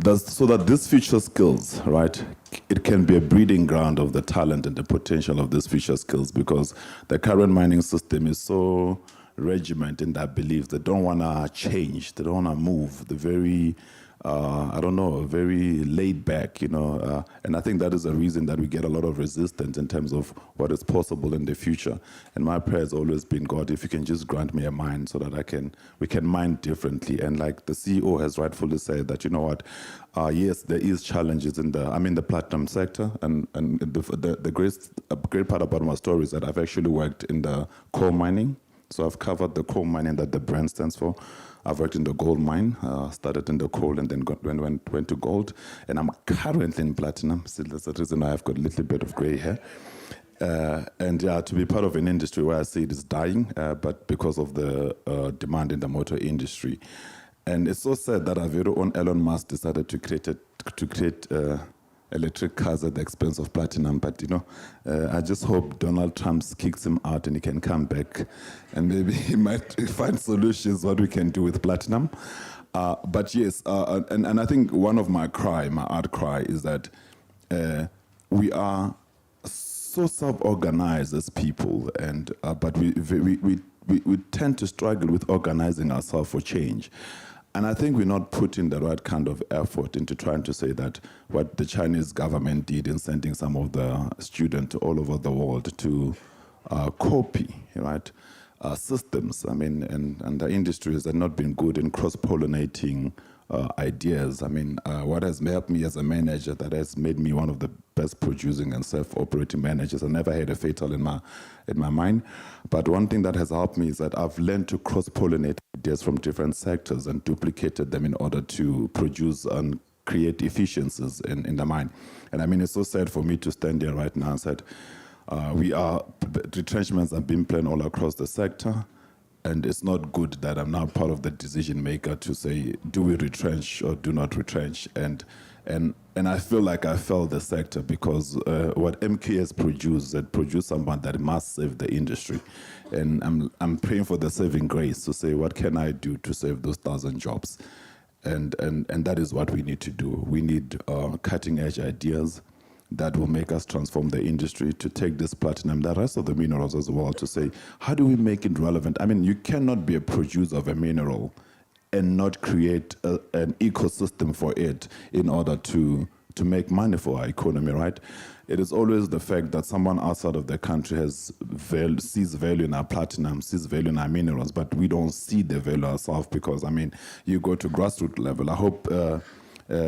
so that these future skills, right, it can be a breeding ground of the talent and the potential of these future skills, because the current mining system is so regiment in that belief. They don't want to change. They don't want to move. They're very, very laid back, and I think that is a reason that we get a lot of resistance in terms of what is possible in the future. And my prayer has always been, God, if you can just grant me a mind so that we can mine differently. And like the CEO has rightfully said that, yes, there is challenges in the platinum sector, and the great part about my story is that I've actually worked in the coal mining. So I've covered the coal mining that the brand stands for. I've worked in the gold mine, started in the coal and then went to gold. And I'm currently in platinum. So that's the reason I've got a little bit of gray hair. To be part of an industry where I see it is dying, but because of the demand in the motor industry. And it's so sad that our very own Elon Musk decided to create electric cars at the expense of platinum. But, I just hope Donald Trump kicks him out and he can come back and maybe he might find solutions what we can do with platinum. But yes, and I think one of my art cry is that we are so self-organized as people, and but we tend to struggle with organizing ourselves for change. And I think we're not putting the right kind of effort into trying to say that what the Chinese government did in sending some of the students all over the world to copy, right, systems. I mean, and the industries have not been good in cross-pollinating ideas. I mean, what has helped me as a manager, that has made me one of the best producing and self-operating managers. I never had a fatal in my mind. But one thing that has helped me is that I've learned to cross-pollinate ideas from different sectors and duplicated them in order to produce and create efficiencies in the mine. And I mean, it's so sad for me to stand here right now and said, retrenchments have been planned all across the sector. And it's not good that I'm now part of the decision maker to say, do we retrench or do not retrench? And I feel like I failed the sector, because what MK has produced, it produced someone that must save the industry. And I'm praying for the saving grace to say, what can I do to save those 1,000 jobs? And that is what we need to do. We need cutting edge ideas that will make us transform the industry, to take this platinum, the rest of the minerals as well, to say, how do we make it relevant? I mean, you cannot be a producer of a mineral and not create an ecosystem for it in order to make money for our economy, right? It is always the fact that someone outside of the country sees value in our platinum, sees value in our minerals, but we don't see the value ourselves, because, I mean, you go to grassroots level. I hope I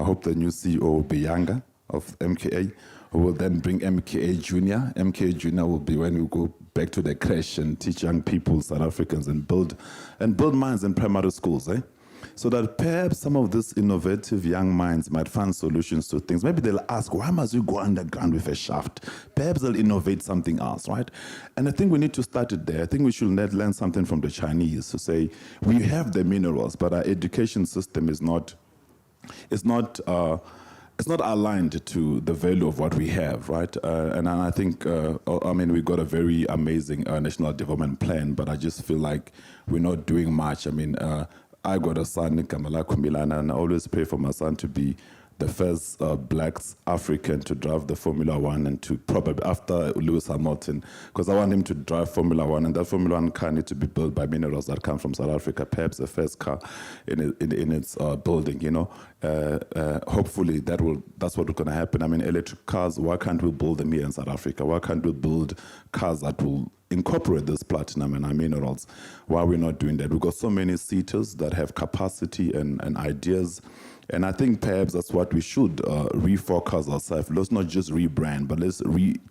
hope the new CEO will be younger of MKA, who will then bring MKA Junior. MKA Junior will be when we go back to the creche and teach young people, South Africans, and build minds in primary schools, so that perhaps some of these innovative young minds might find solutions to things. Maybe they'll ask, why must we go underground with a shaft? Perhaps they'll innovate something else, right? And I think we need to start it there. I think we should learn something from the Chinese to say, we have the minerals, but our education system is not aligned to the value of what we have, right? And I think, we got a very amazing national development plan, but I just feel like we're not doing much. I mean, I got a son, Kamala Kumilana, and I always pray for my son to be the first black African to drive the Formula One, and to probably after Lewis Hamilton, because I want him to drive Formula One, and that Formula One car needs to be built by minerals that come from South Africa, perhaps the first car in its building, hopefully that's what's going to happen. I mean, electric cars, why can't we build them here in South Africa? Why can't we build cars that will incorporate this platinum and our minerals? Why are we not doing that? We've got so many seaters that have capacity and ideas. And I think perhaps that's what we should refocus ourselves. Let's not just rebrand, but let's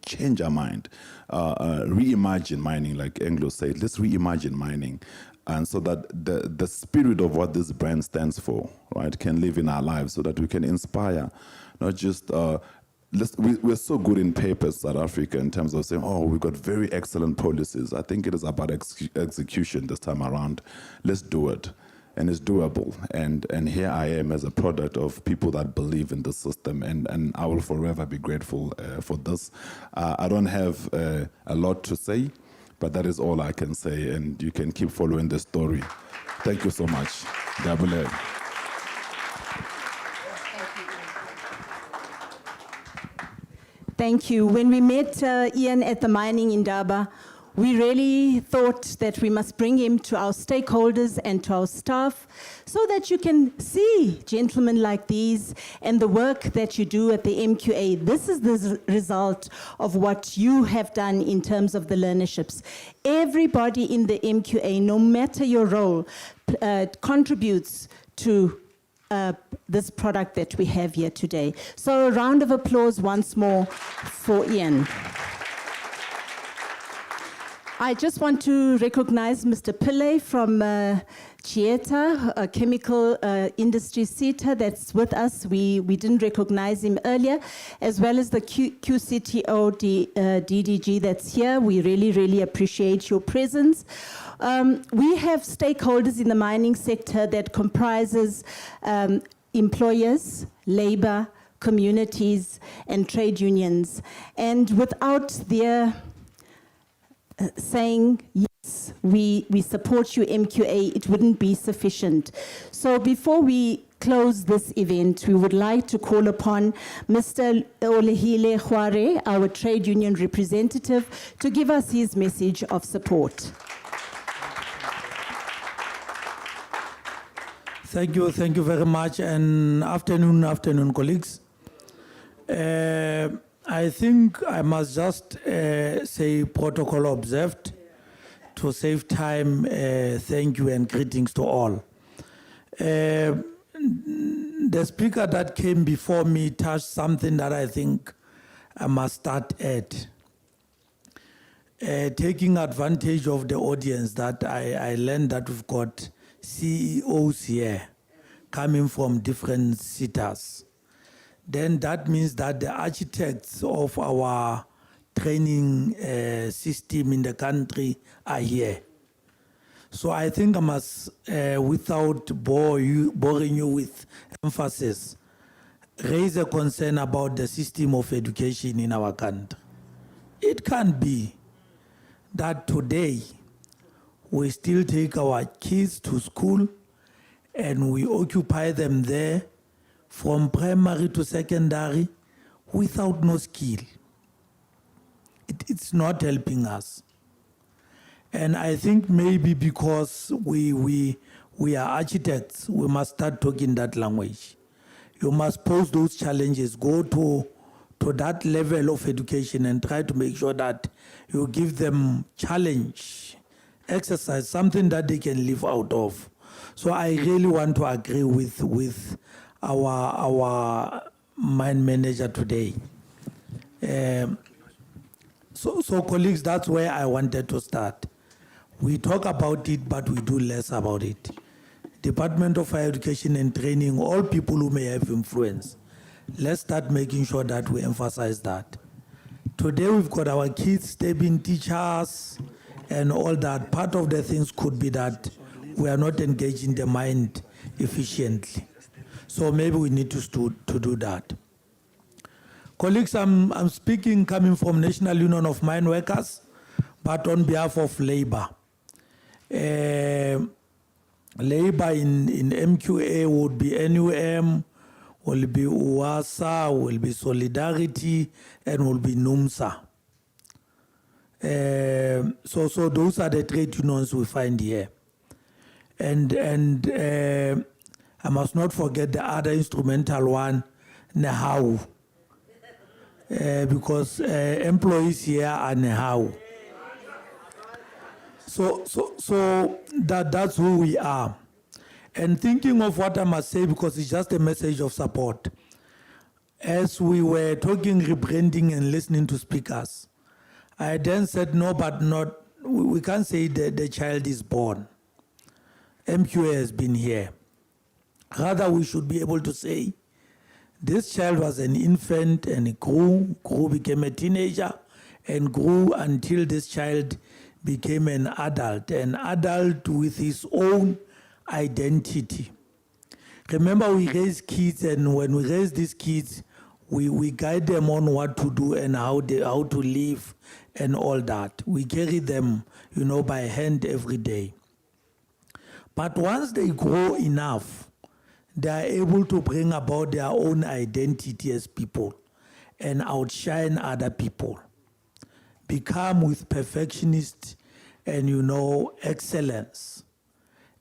change our mind. Reimagine mining, like Anglo said. Let's reimagine mining. And so that the spirit of what this brand stands for, right, can live in our lives, so that we can inspire, not just... we're so good in papers, South Africa, in terms of saying, we've got very excellent policies. I think it is about execution this time around. Let's do it. And it's doable. And here I am as a product of people that believe in the system, and I will forever be grateful for this. I don't have a lot to say, but that is all I can say, and you can keep following the story. Thank you so much. Dabule. Thank you. When we met Ian at the mining in Daba, we really thought that we must bring him to our stakeholders and to our staff so that you can see gentlemen like these and the work that you do at the MQA. This is the result of what you have done in terms of the learnerships. Everybody in the MQA, no matter your role, contributes to this product that we have here today. So a round of applause once more for Ian. I just want to recognize Mr. Pillay from Chieta, a chemical industry seater that's with us. We didn't recognize him earlier, as well as the QCTO DDG that's here. We really, really appreciate your presence. We have stakeholders in the mining sector that comprises employers, labor, communities, and trade unions. And without their saying, yes, we support you, MQA, it wouldn't be sufficient. So before we close this event, we would like to call upon Mr. Olehile Khware, our trade union representative, to give us his message of support. Thank you very much, and afternoon, colleagues. I think I must just say protocol observed. To save time, thank you and greetings to all. The speaker that came before me touched something that I think I must start at. Taking advantage of the audience that I learned that we've got CEOs here coming from different sectors. Then that means that the architects of our training system in the country are here. So I think I must, without boring you with emphasis, raise a concern about the system of education in our country. It can't be that today we still take our kids to school and we occupy them there from primary to secondary without no skill. It's not helping us. And I think maybe because we are architects, we must start talking that language. You must pose those challenges, go to that level of education and try to make sure that you give them challenge, exercise, something that they can live out of. So I really want to agree with our mine manager today. So colleagues, that's where I wanted to start. We talk about it, but we do less about it. Department of Higher Education and Training, all people who may have influence, let's start making sure that we emphasize that. Today we've got our kids stabbing teachers and all that. Part of the things could be that we are not engaging the mind efficiently. So maybe we need to do that. Colleagues, I'm speaking coming from National Union of Mine Workers, but on behalf of labor. Labor in MQA would be NUM, will be UASA, will be Solidarity, and will be NUMSA. So those are the trade unions we find here. And I must not forget the other instrumental one, NEHAU, because employees here are NEHAU. So that's who we are. And thinking of what I must say, because it's just a message of support. As we were talking rebranding and listening to speakers, I then said, no, but not, we can't say that the child is born. MQA has been here. Rather, we should be able to say, this child was an infant and he grew, became a teenager, and grew until this child became an adult with his own identity. Remember, we raise kids, and when we raise these kids, we guide them on what to do and how to live and all that. We carry them, by hand every day. But once they grow enough, they are able to bring about their own identity as people. and outshine other people. Become with perfectionist and, excellence.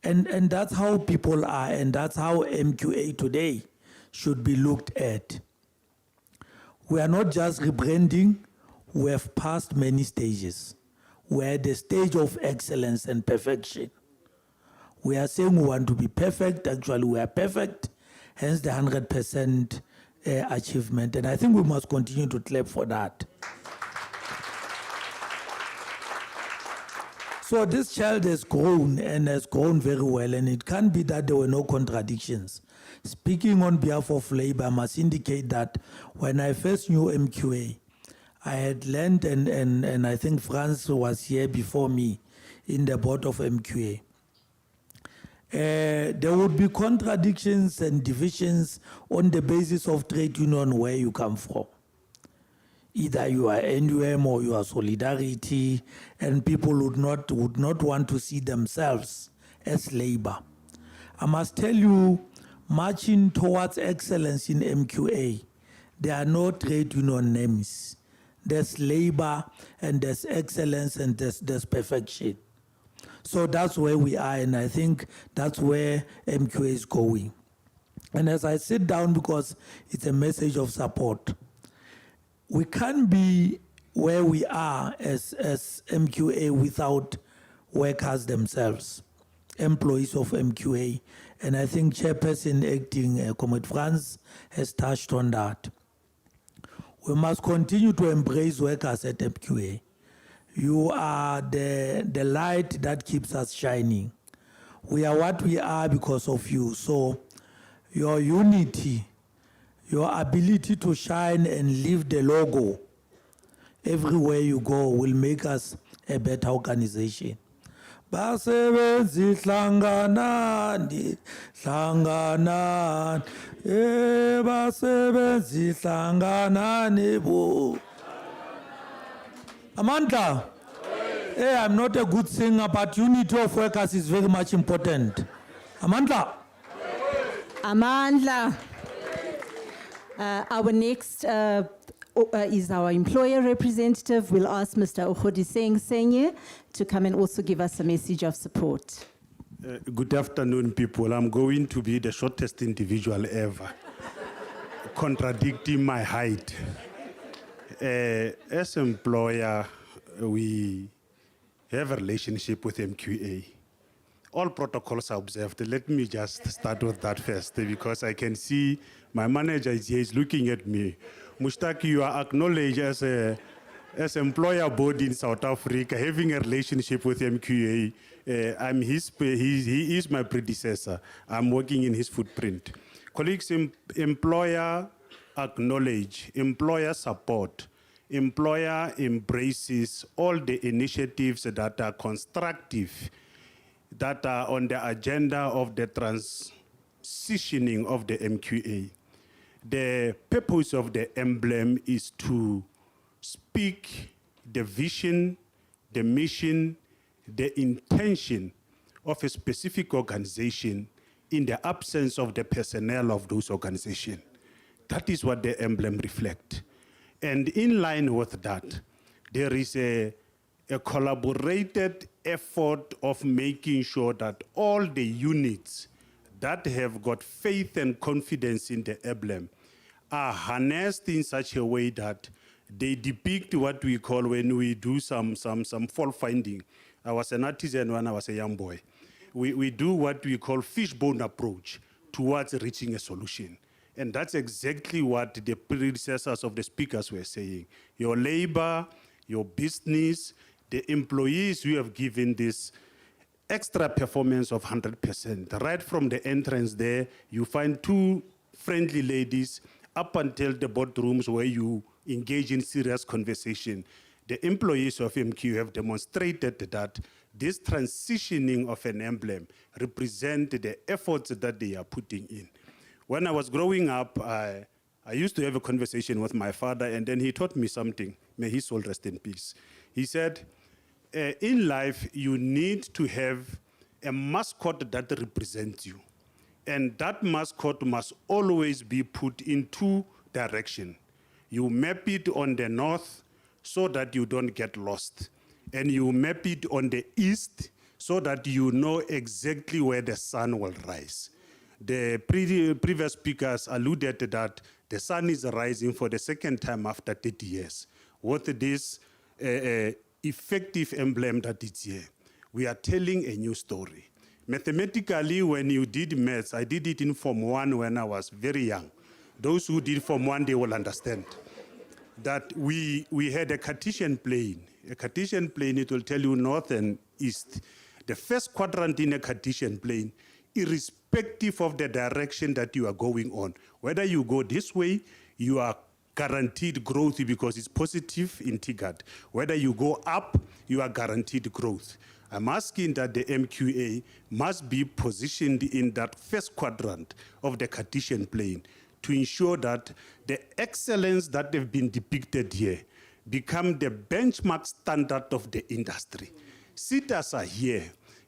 And that's how people are, and that's how MQA today should be looked at. We are not just rebranding, we have passed many stages. We're at the stage of excellence and perfection. We are saying we want to be perfect, actually we are perfect, hence the 100% achievement. And I think we must continue to clap for that. So this child has grown and has grown very well, and it can't be that there were no contradictions. Speaking on behalf of Labour, I must indicate that when I first knew MQA, I had learned, and I think Franz was here before me in the board of MQA. There would be contradictions and divisions on the basis of trade union where you come from. Either you are NUM or you are Solidarity, and people would not want to see themselves as Labour. I must tell you, marching towards excellence in MQA, there are no trade union names. There's Labour, and there's excellence, and there's perfection. So that's where we are, and I think that's where MQA is going. And as I sit down, because it's a message of support, we can't be where we are as MQA without workers themselves, employees of MQA. And I think Chairperson Acting Comrade Franz has touched on that. We must continue to embrace workers at MQA. You are the light that keeps us shining. We are what we are because of you. So your unity, your ability to shine and leave the logo everywhere you go will make us a better organization. Basebenzi hlanganani, hlanganani, basebenzi hlanganani bo. Amandla, I'm not a good singer, but unity of workers is very much important. Amandla. Amandla. Our next is our employer representative. We'll ask Mr. Ogodiseng Senye to come and also give us a message of support. Good afternoon, people. I'm going to be the shortest individual ever, contradicting my height. As employer, we have a relationship with MQA. All protocols are observed. Let me just start with that first, because I can see my manager is here, is looking at me. Mushtaki, you are acknowledged as employer body in South Africa, having a relationship with MQA. He is my predecessor. I'm working in his footprint. Colleagues, employer acknowledge, employer support, employer embraces all the initiatives that are constructive, that are on the agenda of the transitioning of the MQA. The purpose of the emblem is to speak the vision, the mission, the intention of a specific organization in the absence of the personnel of those organizations. That is what the emblem reflects. And in line with that, there is a collaborated effort of making sure that all the units that have got faith and confidence in the emblem are harnessed in such a way that they depict what we call, when we do some fault finding. I was an artisan when I was a young boy. We do what we call fishbone approach towards reaching a solution. And that's exactly what the predecessors of the speakers were saying. Your labor, your business, the employees who have given this extra performance of 100%. Right from the entrance there, you find two friendly ladies up until the boardrooms where you engage in serious conversation. The employees of MQ have demonstrated that this transitioning of an emblem represents the efforts that they are putting in. When I was growing up, I used to have a conversation with my father, and then he taught me something. May his soul rest in peace. He said, in life, you need to have a mascot that represents you. And that mascot must always be put in two directions. You map it on the north so that you don't get lost. And you map it on the east so that you know exactly where the sun will rise. The previous speakers alluded that the sun is rising for the second time after 30 years. With this effective emblem that it's here, we are telling a new story. Mathematically, when you did maths, I did it in Form 1 when I was very young. Those who did Form 1, they will understand that we had a Cartesian plane. A Cartesian plane, it will tell you north and east. The first quadrant in a Cartesian plane, irrespective of the direction that you are going on, whether you go this way, you are guaranteed growth because it's positive integered. Whether you go up, you are guaranteed growth. I'm asking that the MQA must be positioned in that first quadrant of the Cartesian plane to ensure that the excellence that they've been depicted here become the benchmark standard of the industry. SETAs are here,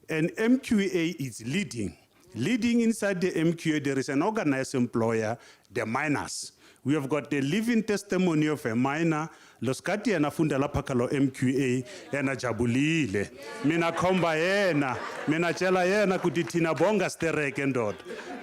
and MQA is leading. Leading inside the MQA, there is an organized employer, the miners. We have got the living testimony of a miner, Loskati anafundela pakalo MQA, yena jabulile. Mina komba yena, mina chela yena kutitina bonga stereke ndod.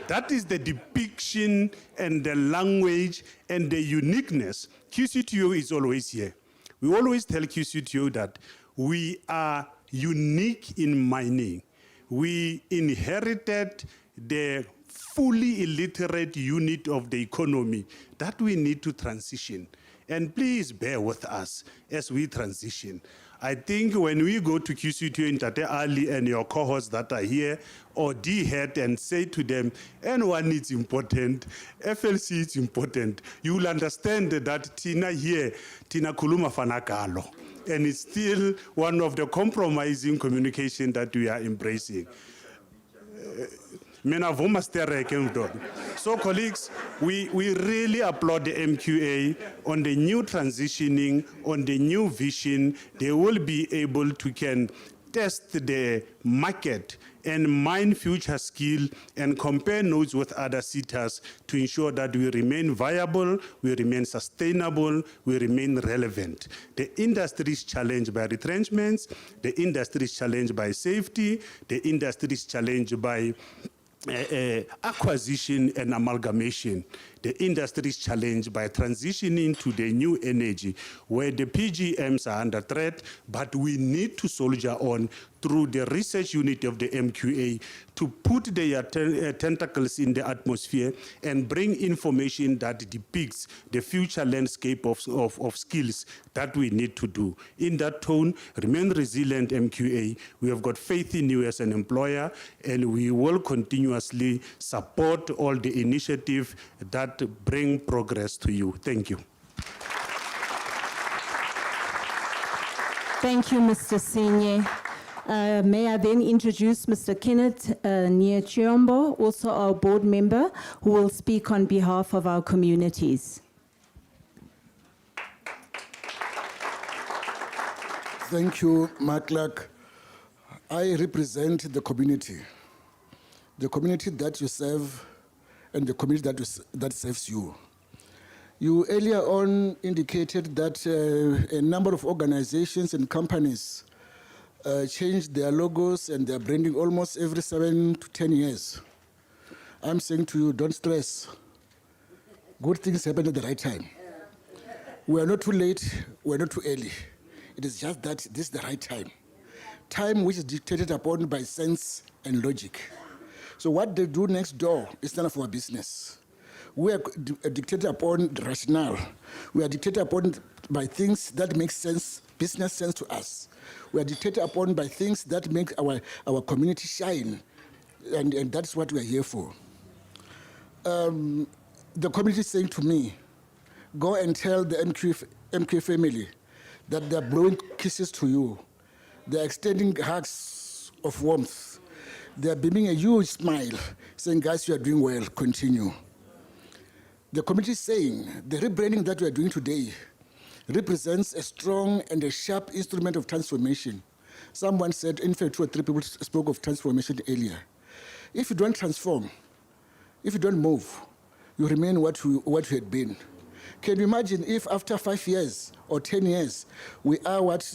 That is the depiction and the language and the uniqueness. QCTO is always here. We always tell QCTO that we are unique in mining. We inherited the fully illiterate unit of the economy that we need to transition. And please bear with us as we transition. I think when we go to QCTO in Tate Ali and your cohorts that are here, or DHEAD, and say to them, N1 is important, FLC is important, you will understand that Tina here, Tina Kuluma Fanakalo. And it's still one of the compromising communication that we are embracing. So colleagues, we really applaud the MQA on the new transitioning, on the new vision. They will be able to can test the market and mine future skill and compare notes with other SETAs to ensure that we remain viable, we remain sustainable, we remain relevant. The industry is challenged by retrenchments, the industry is challenged by safety, the industry is challenged by acquisition and amalgamation. The industry is challenged by transitioning to the new energy where the PGMs are under threat, but we need to soldier on through the research unit of the MQA to put their tentacles in the atmosphere and bring information that depicts the future landscape of skills that we need to do. In that tone, remain resilient MQA. We have got faith in you as an employer, and we will continuously support all the initiatives that bring progress to you. Thank you. Thank you, Mr. Senye. May I then introduce Mr. Kenneth Nyechiombo, also our board member, who will speak on behalf of our communities. Thank you, Mark Clark. I represent the community that you serve and the community that serves you. You earlier on indicated that a number of organizations and companies change their logos and their branding almost every 7 to 10 years. I'm saying to you, don't stress. Good things happen at the right time. We are not too late, we are not too early. It is just that this is the right time. Time which is dictated upon by sense and logic. So what they do next door is none of our business. We are dictated upon the rationale. We are dictated upon by things that make sense, business sense to us. We are dictated upon by things that make our community shine, and that's what we are here for. The community is saying to me, go and tell the MQ family that they're blowing kisses to you. They're extending hugs of warmth. They're beaming a huge smile, saying, guys, you are doing well, continue. The community is saying the rebranding that we are doing today represents a strong and a sharp instrument of transformation. Someone said, in fact, 2 or 3 people spoke of transformation earlier. If you don't transform, if you don't move, you remain what you had been. Can you imagine if after 5 years or 10 years, we are what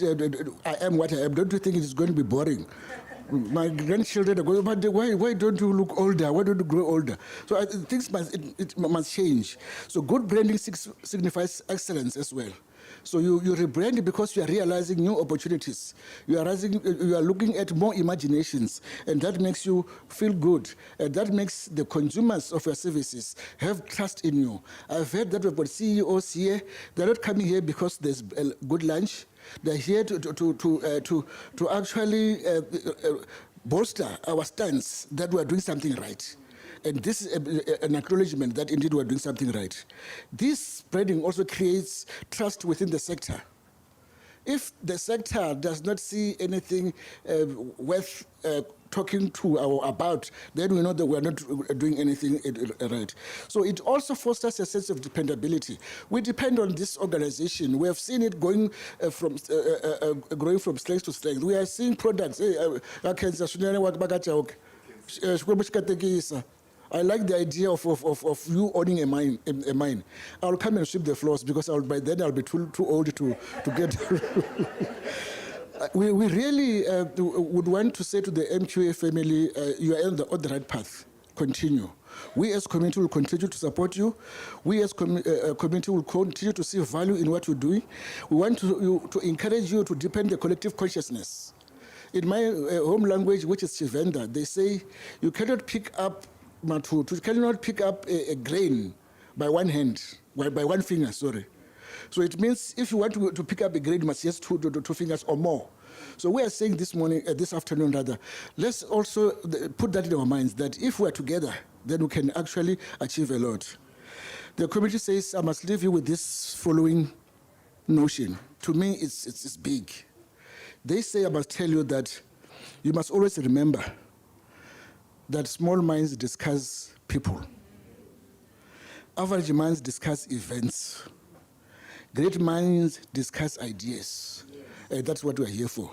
I am what I am? Don't you think it is going to be boring? My grandchildren are going, but why don't you look older? Why don't you grow older? So things it must change. So good branding signifies excellence as well. So you rebrand because you are realizing new opportunities. You are looking at more imaginations, and that makes you feel good. And that makes the consumers of your services have trust in you. I've heard that we've got CEOs here. They're not coming here because there's a good lunch. They're here to actually bolster our stance that we are doing something right. And this is an acknowledgement that indeed we're doing something right. This spreading also creates trust within the sector. If the sector does not see anything worth talking to or about, then we know that we're not doing anything right. So it also fosters a sense of dependability. We depend on this organization. We have seen it growing from strength to strength. We are seeing products. I like the idea of you owning a mine. I'll come and sweep the floors because by then I'll be too old to get. We really would want to say to the MQA family, you are on the right path. Continue. We as community will continue to support you. We as community will continue to see value in what you're doing. We want to encourage you to deepen the collective consciousness. In my home language, which is Chivenda, they say you cannot pick up you cannot pick up a grain by one hand, by one finger, sorry. So it means if you want to pick up a grain, you must use two fingers or more. So we are saying this afternoon rather, let's also put that in our minds that if we're together, then we can actually achieve a lot. The committee says, I must leave you with this following notion. To me, it's big. They say I must tell you that you must always remember that small minds discuss people. Average minds discuss events. Great minds discuss ideas. That's what we're here for.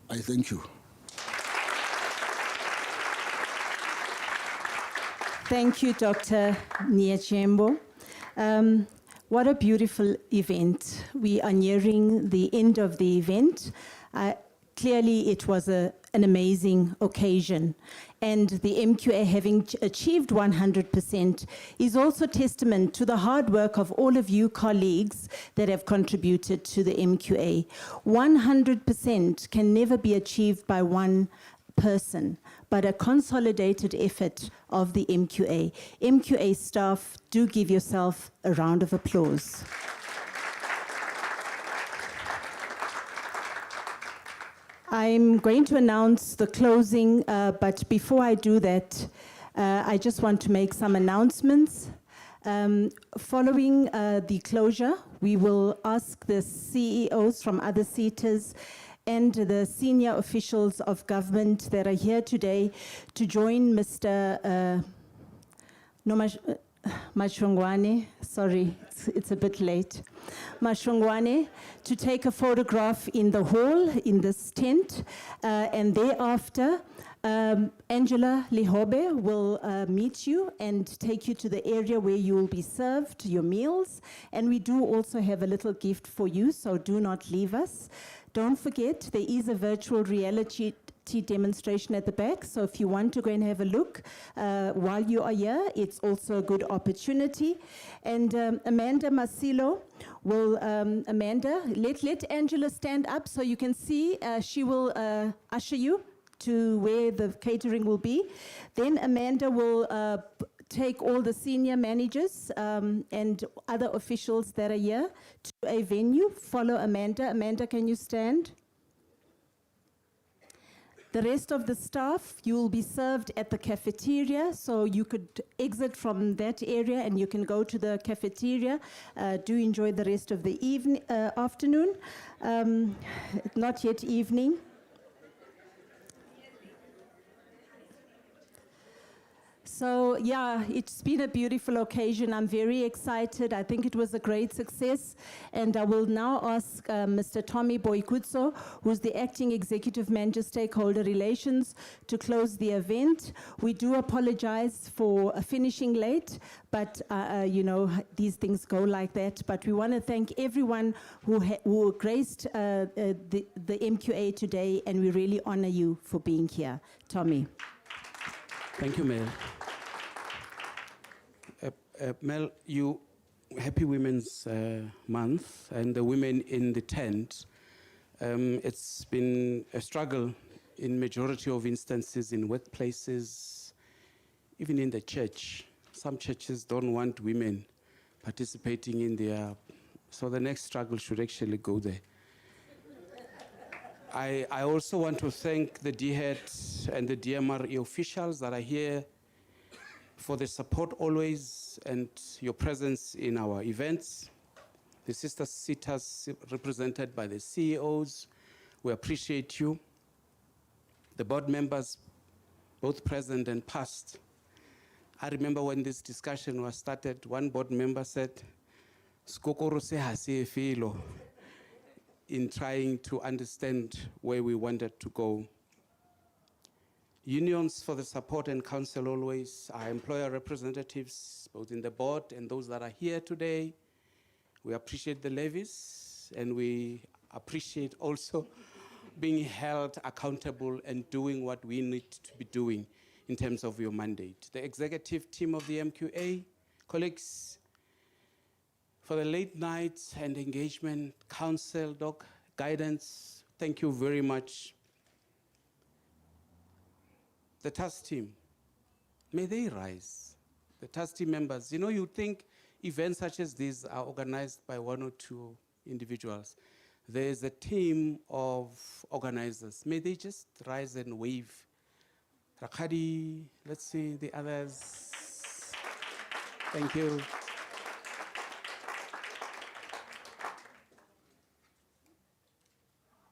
I thank you. Thank you, Dr. Niachembo. What a beautiful event. We are nearing the end of the event. Clearly, it was an amazing occasion. And the MQA having achieved 100% is also testament to the hard work of all of you colleagues that have contributed to the MQA. 100% can never be achieved by one person, but a consolidated effort of the MQA. MQA staff, do give yourself a round of applause. I'm going to announce the closing, but before I do that, I just want to make some announcements. Following the closure, we will ask the CEOs from other seaters and the senior officials of government that are here today to join Mr. Mashongwane, sorry, it's a bit late. Mashongwane, to take a photograph in the hall, in this tent, and thereafter, Angela Lihobe will meet you and take you to the area where you will be served your meals. And we do also have a little gift for you, so do not leave us. Don't forget, there is a virtual reality demonstration at the back, so if you want to go and have a look while you are here, it's also a good opportunity. And Amanda Masilo will, Amanda, let Angela stand up so you can see. She will usher you to where the catering will be. Then Amanda will take all the senior managers and other officials that are here to a venue. Follow Amanda. Amanda, can you stand? The rest of the staff, you will be served at the cafeteria, so you could exit from that area and you can go to the cafeteria. Do enjoy the rest of the afternoon. Not yet evening. So yeah, it's been a beautiful occasion. I'm very excited. I think it was a great success. And I will now ask Mr. Tommy Boykutso, who's the Acting Executive Manager Stakeholder Relations, to close the event. We do apologize for finishing late, but you know, these things go like that. But we want to thank everyone who graced the MQA today, and we really honor you for being here. Tommy. Thank you, Mel. Mel, happy Women's Month, and the women in the tent. It's been a struggle in majority of instances in workplaces, even in the church. Some churches don't want women participating in their, so the next struggle should actually go there. I also want to thank the DHET and the DMRE officials that are here for the support always and your presence in our events. The sister sitters represented by the CEOs, we appreciate you. The board members, both present and past. I remember when this discussion was started, one board member said, "Skokoro se hase felo," in trying to understand where we wanted to go. Unions for the support and counsel always, our employer representatives, both in the board and those that are here today. We appreciate the levies, and we appreciate also being held accountable and doing what we need to be doing in terms of your mandate. The executive team of the MQA, colleagues, for the late nights and engagement, counsel, doc, guidance, thank you very much. The task team, may they rise. The task team members, you know, you think events such as these are organized by one or two individuals. There is a team of organizers. May they just rise and wave. Rakhadi, let's see the others. Thank you.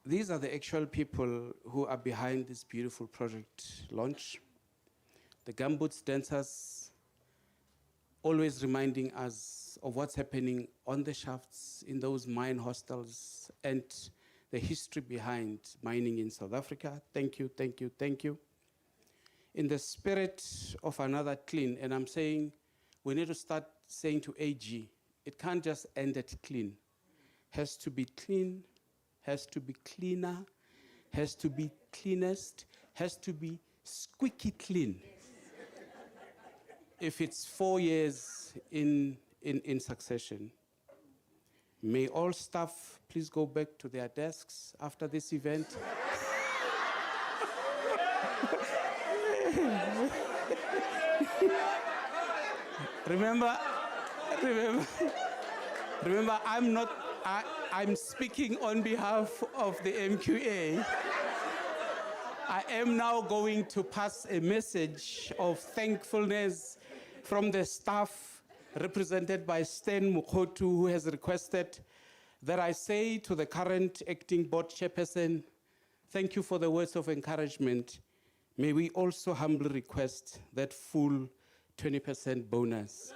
These are the actual people who are behind this beautiful project launch. The Gumboots dancers, always reminding us of what's happening on the shafts in those mine hostels and the history behind mining in South Africa. Thank you, thank you, thank you. In the spirit of another clean, and I'm saying we need to start saying to AG, it can't just end at clean. Has to be clean, has to be cleaner, has to be cleanest, has to be squeaky clean. If it's 4 years in succession. May all staff please go back to their desks after this event. Remember, I'm speaking on behalf of the MQA. I am now going to pass a message of thankfulness from the staff represented by Sten Mukhotu, who has requested that I say to the current acting board chairperson, thank you for the words of encouragement. May we also humbly request that full 20% bonus.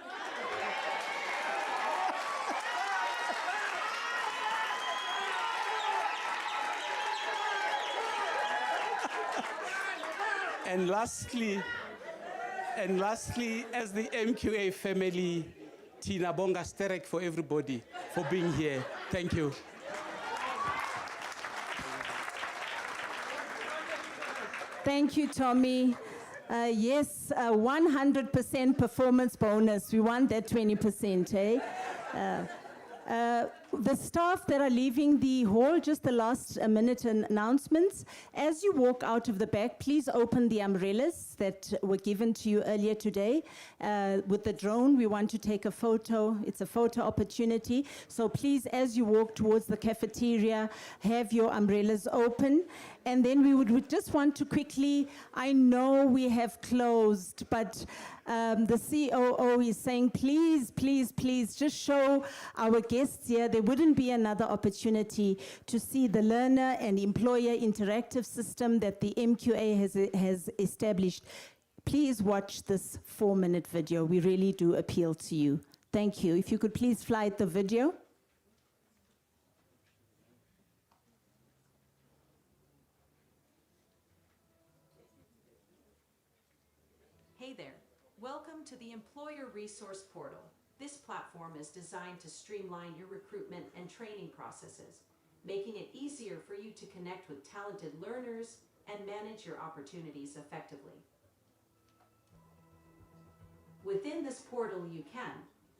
And lastly, as the MQA family, Tina Bonga Sterek for everybody for being here. Thank you. Thank you, Tommy. Yes, 100% performance bonus. We want that 20%, eh? The staff that are leaving the hall, just the last minute announcements. As you walk out of the back, please open the umbrellas that were given to you earlier today. With the drone, we want to take a photo. It's a photo opportunity. So please, as you walk towards the cafeteria, have your umbrellas open. And then we would just want to quickly, I know we have closed, but the COO is saying, please, please, please, just show our guests here. There wouldn't be another opportunity to see the learner and employer interactive system that the MQA has established. please watch this 4-minute video. We really do appeal to you. Thank you. If you could please fly the video. Hey there. Welcome to the Employer Resource Portal. This platform is designed to streamline your recruitment and training processes, making it easier for you to connect with talented learners and manage your opportunities effectively. Within this portal, you can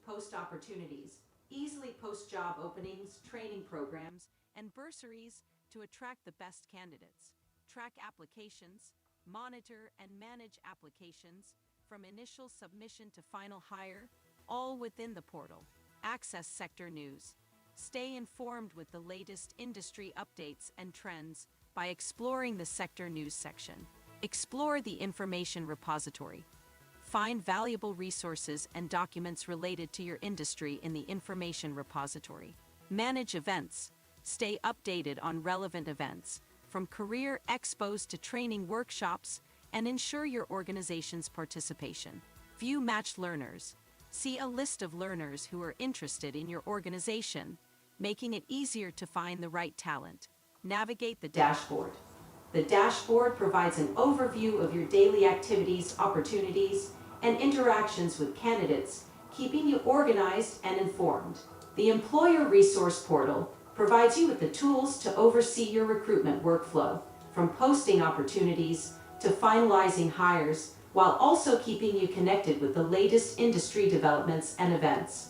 post opportunities, easily post job openings, training programs, and bursaries to attract the best candidates, track applications, monitor and manage applications from initial submission to final hire, all within the portal. Access sector news. Stay informed with the latest industry updates and trends by exploring the sector news section. Explore the information repository. Find valuable resources and documents related to your industry in the information repository. Manage events. Stay updated on relevant events, from career expos to training workshops, and ensure your organization's participation. View matched learners. See a list of learners who are interested in your organization, making it easier to find the right talent. Navigate the dashboard. The dashboard provides an overview of your daily activities, opportunities, and interactions with candidates, keeping you organized and informed. The Employer Resource Portal provides you with the tools to oversee your recruitment workflow, from posting opportunities to finalizing hires, while also keeping you connected with the latest industry developments and events.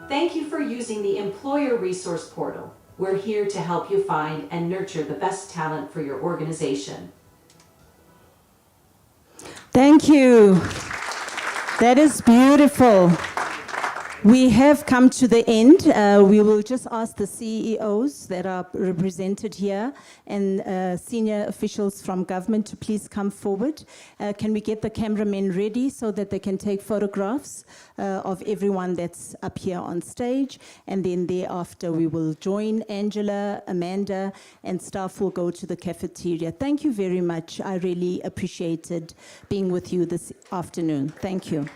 Thank you for using the Employer Resource Portal. We're here to help you find and nurture the best talent for your organization. Thank you. That is beautiful. We have come to the end. We will just ask the CEOs that are represented here and senior officials from government to please come forward. Can we get the cameramen ready so that they can take photographs of everyone that's up here on stage? And then thereafter, we will join Angela, Amanda, and staff will go to the cafeteria. Thank you very much. I really appreciated being with you this afternoon. Thank you.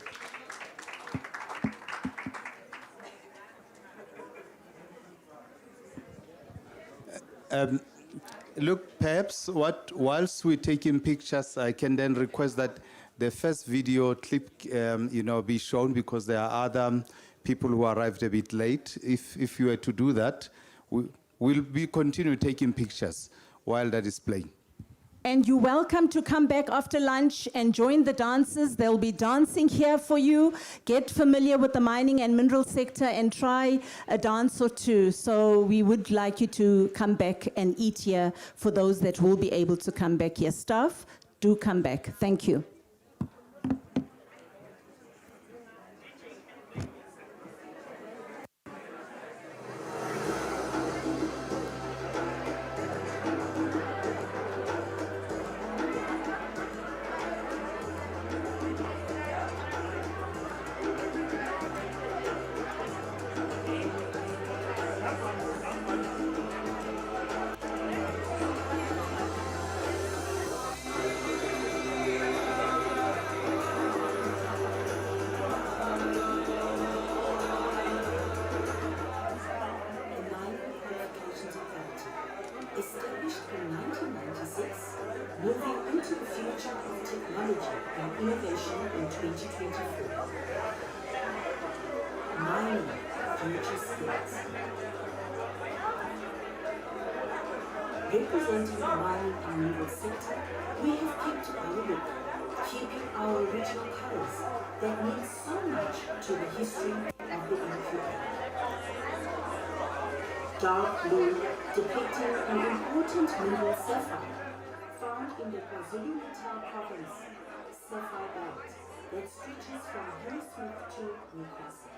Look, perhaps whilst we're taking pictures, I can then request that the first video clip, be shown, because there are other people who arrived a bit late. If you were to do that, we'll be continue taking pictures while that is playing. And you're welcome to come back after lunch and join the dancers. They'll be dancing here for you. Get familiar with the mining and mineral sector and try a dance or two. So we would like you to come back and eat here for those that will be able to come back here. Staff, do come back. Thank you. Established in 1996, moving into the future of technology and innovation in 2024. Mining Future Skills. Representing the mining and mineral sector, we have kept our look, keeping our original colors that mean so much to the history of the MQA. Dark blue, depicting an important mineral sapphire found in the KwaZulu-Natal province, Sapphire Belt, that stretches from Harrismith to Newcastle.